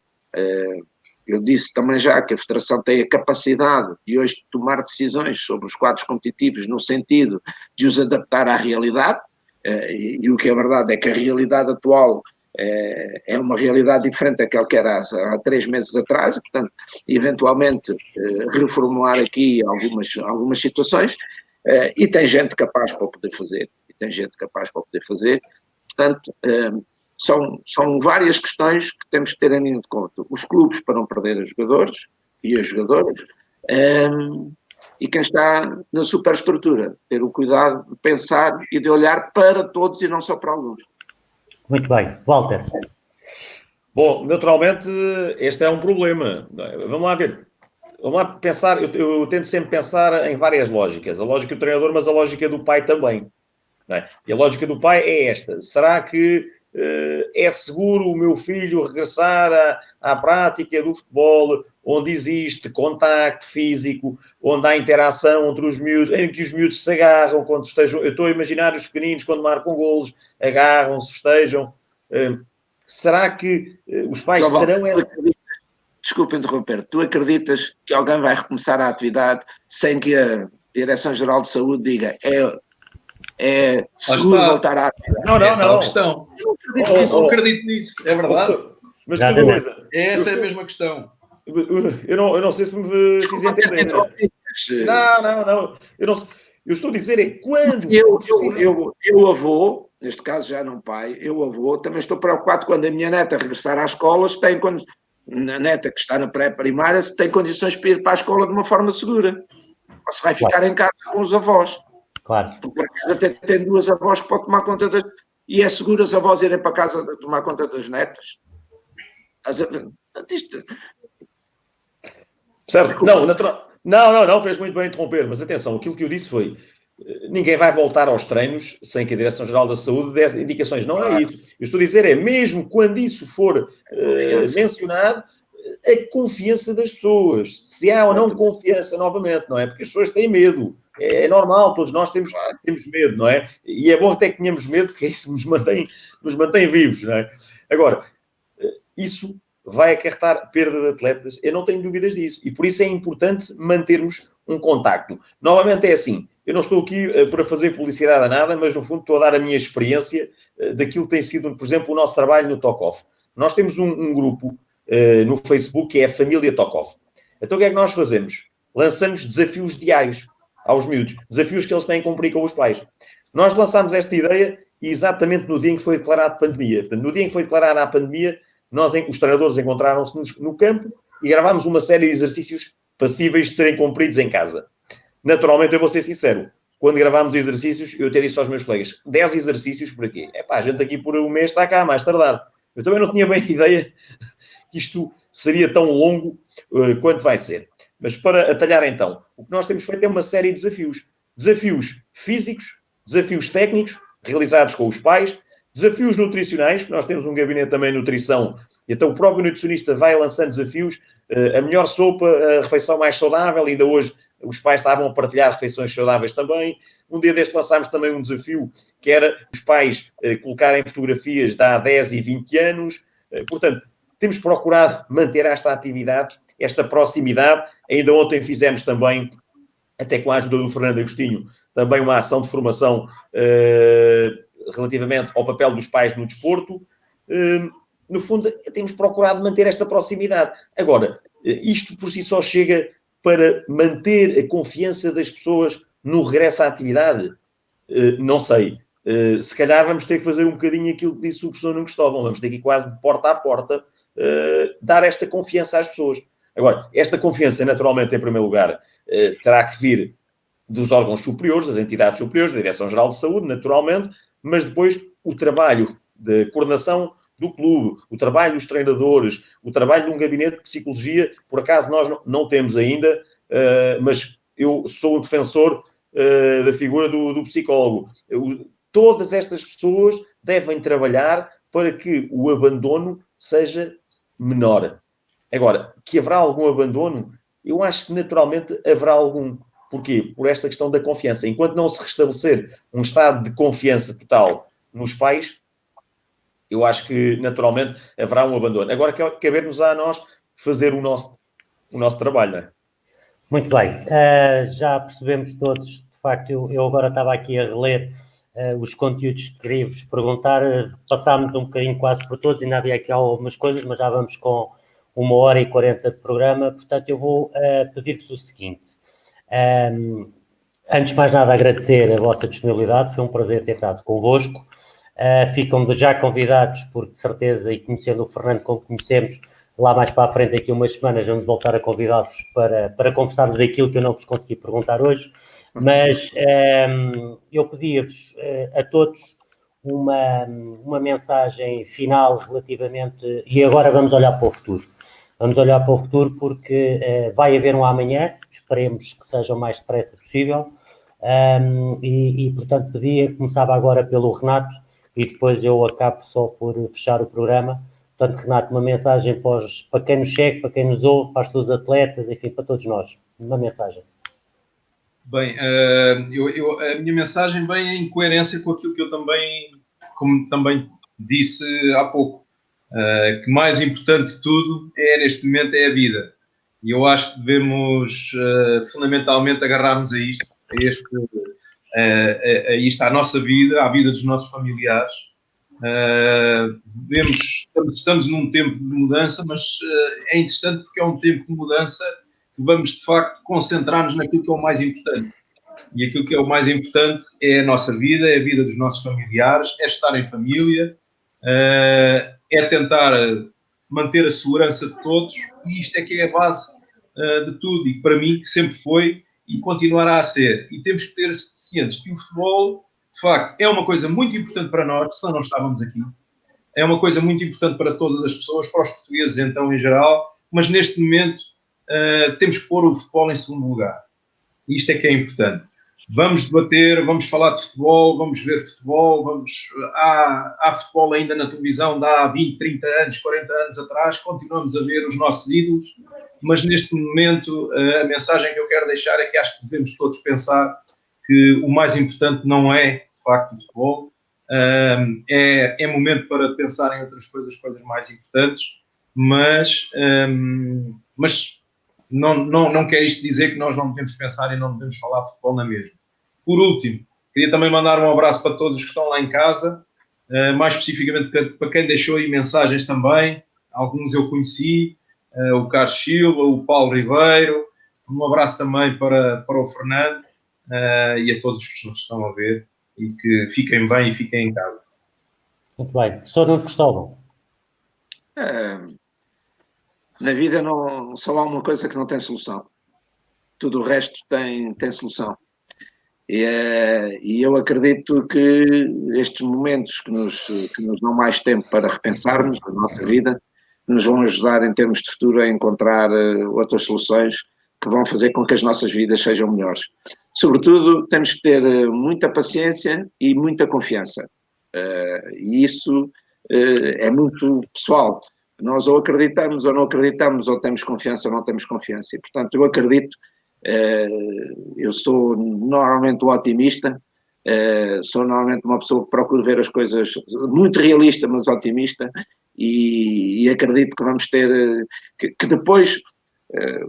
Speaker 2: eu disse também já que a Federação tem a capacidade de hoje tomar decisões sobre os quadros competitivos no sentido de os adaptar à realidade, e o que é verdade é que a realidade atual é uma realidade diferente daquela que era há 3 meses atrás, portanto, eventualmente reformular aqui algumas situações, e tem gente capaz para o poder fazer, portanto, são várias questões que temos que ter em conta. Os clubes para não perder os jogadores e as jogadoras, e quem está na superestrutura, ter o cuidado de pensar e de olhar para todos e não só para alguns.
Speaker 1: Muito bem. Walter?
Speaker 3: Bom, naturalmente, este é um problema. Vamos lá ver. Vamos lá pensar. Eu tento sempre pensar em várias lógicas. A lógica do treinador, mas a lógica do pai também. Não é? E a lógica do pai é esta. Será que é seguro o meu filho regressar à prática do futebol, onde existe contacto físico, onde há interação entre os miúdos, em que os miúdos se agarram quando estejam... Eu estou a imaginar os pequeninos quando marcam golos, agarram-se, festejam. Será que os pais terão...
Speaker 2: Desculpa interromper, tu acreditas que alguém vai recomeçar a atividade sem que a Direção-Geral de Saúde diga é seguro voltar à atividade?
Speaker 3: Não.
Speaker 4: Questão. Eu acredito nisso, é verdade.
Speaker 3: Mas que coisa.
Speaker 4: Essa é a mesma questão.
Speaker 3: Eu não sei se me fiz entender. Não. Eu estou a dizer é quando...
Speaker 2: Eu avô, neste caso já não pai, eu avô, também estou preocupado quando a minha neta regressar à escola, a neta que está na pré-primária, se tem condições para ir para a escola de uma forma segura. Ou se vai ficar em casa com os avós.
Speaker 1: Claro.
Speaker 2: Porque por acaso até tem 2 avós que podem tomar conta das... E é seguro os avós irem para casa tomar conta das netas?
Speaker 3: Certo? Não, fez muito bem interromper, mas atenção, aquilo que eu disse foi, ninguém vai voltar aos treinos sem que a Direção-Geral da Saúde dê indicações. Não é isso. Eu estou a dizer mesmo quando isso for mencionado, a confiança das pessoas. Se há ou não confiança, novamente, não é? Porque as pessoas têm medo. É normal, todos nós temos medo, não é? E é bom até que tenhamos medo, porque isso nos mantém vivos, não é? Agora, isso vai acarretar perda de atletas, eu não tenho dúvidas disso. E por isso é importante mantermos um contacto. Novamente é assim, eu não estou aqui para fazer publicidade a nada, mas no fundo estou a dar a minha experiência daquilo que tem sido, por exemplo, o nosso trabalho no Talk-Off. Nós temos um grupo no Facebook que é a Família Talk-Off. Então o que é que nós fazemos? Lançamos desafios diários aos miúdos, desafios que eles têm que cumprir com os pais. Nós lançámos esta ideia exatamente no dia em que foi declarada a pandemia. Portanto, no dia em que foi declarada a pandemia, os treinadores encontraram-se no campo e gravámos uma série de exercícios passíveis de serem cumpridos em casa. Naturalmente, eu vou ser sincero, quando gravámos exercícios, eu até disse aos meus colegas, 10 exercícios por aqui. A gente aqui por um mês está cá, mais tardar. Eu também não tinha bem ideia que isto seria tão longo quanto vai ser. Mas para atalhar então, o que nós temos feito é uma série de desafios. Desafios físicos, desafios técnicos, realizados com os pais, desafios nutricionais, nós temos um gabinete também de nutrição, e então o próprio nutricionista vai lançando desafios, a melhor sopa, a refeição mais saudável, ainda hoje os pais estavam a partilhar refeições saudáveis também. Um dia deste lançámos também um desafio, que era os pais colocarem fotografias de há 10 e 20 anos. Portanto, temos procurado manter esta atividade, esta proximidade. Ainda ontem fizemos também, até com a ajuda do Fernando Agostinho, também uma ação de formação relativamente ao papel dos pais no desporto. No fundo, temos procurado manter esta proximidade. Agora, isto por si só chega para manter a confiança das pessoas no regresso à atividade? Não sei. Se calhar vamos ter que fazer um bocadinho aquilo que disse o professor Nuno Cristóvão. Vamos ter que ir quase de porta a porta dar esta confiança às pessoas. Agora, esta confiança, naturalmente, em primeiro lugar, terá que vir dos órgãos superiores, das entidades superiores, da Direção-Geral de Saúde, naturalmente, mas depois o trabalho de coordenação do clube, o trabalho dos treinadores, o trabalho de um gabinete de psicologia, por acaso nós não temos ainda, mas eu sou um defensor da figura do psicólogo. Todas estas pessoas devem trabalhar para que o abandono seja menor. Agora, que haverá algum abandono? Eu acho que naturalmente haverá algum. Porquê? Por esta questão da confiança. Enquanto não se restabelecer um estado de confiança total nos pais, eu acho que naturalmente haverá um abandono. Agora, caber-nos a nós fazer o nosso trabalho, não é?
Speaker 1: Muito bem. Já percebemos todos, de facto, eu agora estava aqui a reler os conteúdos que queria vos perguntar. Passámos um bocadinho quase por todos, ainda havia aqui algumas coisas, mas já vamos com 1h40 de programa. Portanto, eu vou pedir-vos o seguinte. Antes de mais nada, agradecer a vossa disponibilidade. Foi um prazer ter estado convosco. Ficam já convidados, porque de certeza, e conhecendo o Fernando como conhecemos, lá mais para a frente, daqui a umas semanas, vamos voltar a convidar-vos para conversarmos daquilo que eu não vos consegui perguntar hoje. Mas eu pedia-vos a todos uma mensagem final relativamente... E agora vamos olhar para o futuro. Vamos olhar para o futuro porque vai haver um amanhã, esperemos que seja o mais depressa possível. Portanto, começava agora pelo Renato, e depois eu acabo só por fechar o programa. Portanto, Renato, uma mensagem para quem nos segue, para quem nos ouve, para os teus atletas, enfim, para todos nós. Uma mensagem.
Speaker 4: Bem, a minha mensagem vem em coerência com aquilo que eu como também disse há pouco, que mais importante de tudo neste momento é a vida. E eu acho que devemos fundamentalmente agarrar-nos a isto, à nossa vida, à vida dos nossos familiares. Estamos num tempo de mudança, mas é interessante porque é um tempo de mudança que vamos, de facto, concentrar-nos naquilo que é o mais importante. E aquilo que é o mais importante é a nossa vida, é a vida dos nossos familiares, é estar em família, é tentar manter a segurança de todos, e isto é que é a base de tudo, e para mim que sempre foi e continuará a ser. E temos que ter cientes que o futebol, de facto, é uma coisa muito importante para nós, senão não estávamos aqui. É uma coisa muito importante para todas as pessoas, para os portugueses então em geral, mas neste momento temos que pôr o futebol em segundo lugar. E isto é que é importante. Vamos debater, vamos falar de futebol, vamos ver futebol, há futebol ainda na televisão de há 20, 30 anos, 40 anos atrás, continuamos a ver os nossos ídolos, mas neste momento a mensagem que eu quero deixar é que acho que devemos todos pensar que o mais importante não é, de facto, o futebol, é momento para pensar em outras coisas mais importantes, mas não quer isto dizer que nós não devemos pensar e não devemos falar de futebol na mesma. Por último, queria também mandar um abraço para todos os que estão lá em casa, mais especificamente para quem deixou aí mensagens também, alguns eu conheci, o Carlos Silva, o Paulo Ribeiro, um abraço também para o Fernando e a todos os que nos estão a ver, e que fiquem bem e fiquem em casa.
Speaker 1: Muito bem. Professor Nuno Cristóvão.
Speaker 2: Na vida só há uma coisa que não tem solução. Tudo o resto tem solução. E eu acredito que estes momentos que nos dão mais tempo para repensarmos a nossa vida, nos vão ajudar em termos de futuro a encontrar outras soluções que vão fazer com que as nossas vidas sejam melhores. Sobretudo, temos que ter muita paciência e muita confiança. E isso é muito pessoal. Nós ou acreditamos ou não acreditamos, ou temos confiança ou não temos confiança. E, portanto, eu acredito, eu sou normalmente um otimista, sou normalmente uma pessoa que procura ver as coisas muito realista, mas otimista, e acredito que vamos ter, que depois,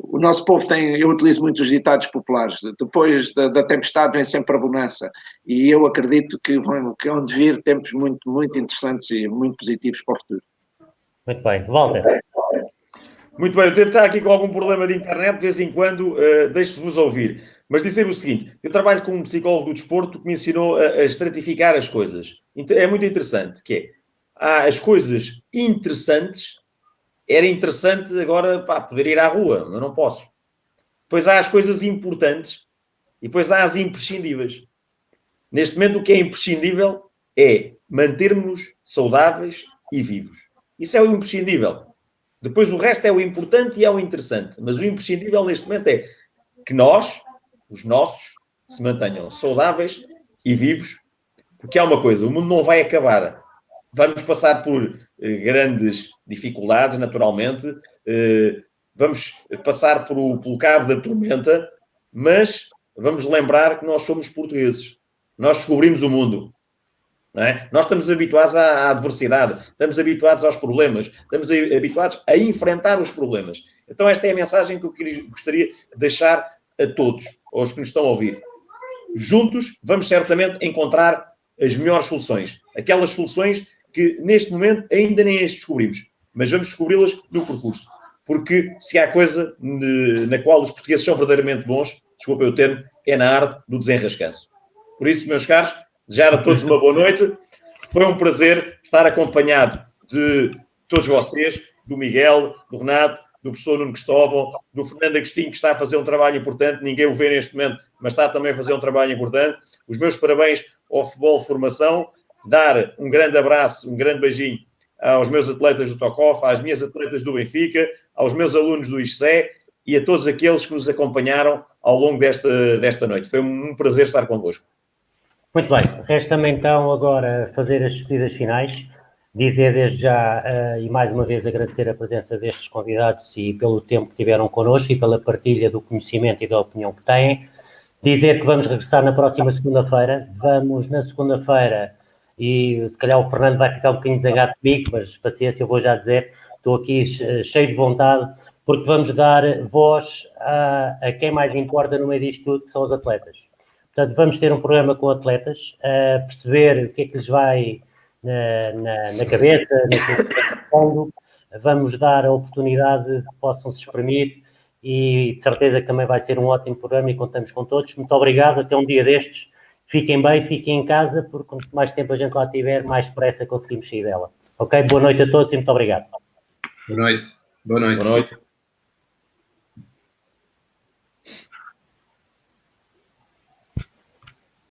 Speaker 2: o nosso povo eu utilizo muito os ditados populares, depois da tempestade vem sempre a bonança, e eu acredito que vão de vir tempos muito, muito interessantes e muito positivos para o futuro.
Speaker 1: Muito bem. Walter.
Speaker 3: Muito bem, eu devo estar aqui com algum problema de internet, de vez em quando deixo-vos ouvir. Mas dizem-me o seguinte, eu trabalho com um psicólogo do desporto que me ensinou a estratificar as coisas. É muito interessante, que há as coisas interessantes, era interessante agora poder ir à rua, mas não posso. Depois há as coisas importantes e depois há as imprescindíveis. Neste momento o que é imprescindível é mantermos-nos saudáveis e vivos. Isso é o imprescindível. Depois o resto é o importante e é o interessante. Mas o imprescindível neste momento é que nós, os nossos, se mantenham saudáveis e vivos, porque há uma coisa, o mundo não vai acabar. Vamos passar por grandes dificuldades, naturalmente, vamos passar pelo cabo da tormenta, mas vamos lembrar que nós somos portugueses. Nós descobrimos o mundo. Não é? Nós estamos habituados à adversidade, estamos habituados aos problemas, estamos habituados a enfrentar os problemas. Então esta é a mensagem que eu gostaria de deixar a todos, aos que nos estão a ouvir. Juntos vamos certamente encontrar as melhores soluções. Aquelas soluções que neste momento ainda nem as descobrimos, mas vamos descobri-las no percurso. Porque se há coisa na qual os portugueses são verdadeiramente bons, desculpa o termo, é na arte do desenrascanço. Por isso, meus caros, desejar a todos uma boa noite. Foi um prazer estar acompanhado de todos vocês, do Miguel, do Renato, do professor Nuno Cristóvão, do Fernando Agostinho, que está a fazer um trabalho importante, ninguém o vê neste momento, mas está também a fazer um trabalho importante. Os meus parabéns ao Futebol Formação, dar um grande abraço, um grande beijinho aos meus atletas do Tocof, às minhas atletas do Benfica, aos meus alunos do ISCE e a todos aqueles que nos acompanharam ao longo desta noite. Foi um prazer estar convosco.
Speaker 1: Muito bem, resta-me então agora fazer as despedidas finais, dizer desde já e mais uma vez agradecer a presença destes convidados e pelo tempo que tiveram connosco e pela partilha do conhecimento e da opinião que têm. Dizer que vamos regressar na próxima segunda-feira, vamos na segunda-feira e se calhar o Fernando vai ficar um bocadinho zangado comigo, mas paciência, eu vou já dizer, estou aqui cheio de vontade, porque vamos dar voz a quem mais importa no meio disto tudo, que são os atletas. Portanto, vamos ter um programa com atletas, perceber o que é que lhes vai na cabeça, vamos dar a oportunidade de que possam se exprimir e de certeza que também vai ser um ótimo programa e contamos com todos. Muito obrigado, até um dia destes. Fiquem bem, fiquem em casa, porque quanto mais tempo a gente lá tiver, mais depressa conseguimos sair dela. Ok? Boa noite a todos e muito obrigado.
Speaker 4: Boa noite.
Speaker 3: Boa noite.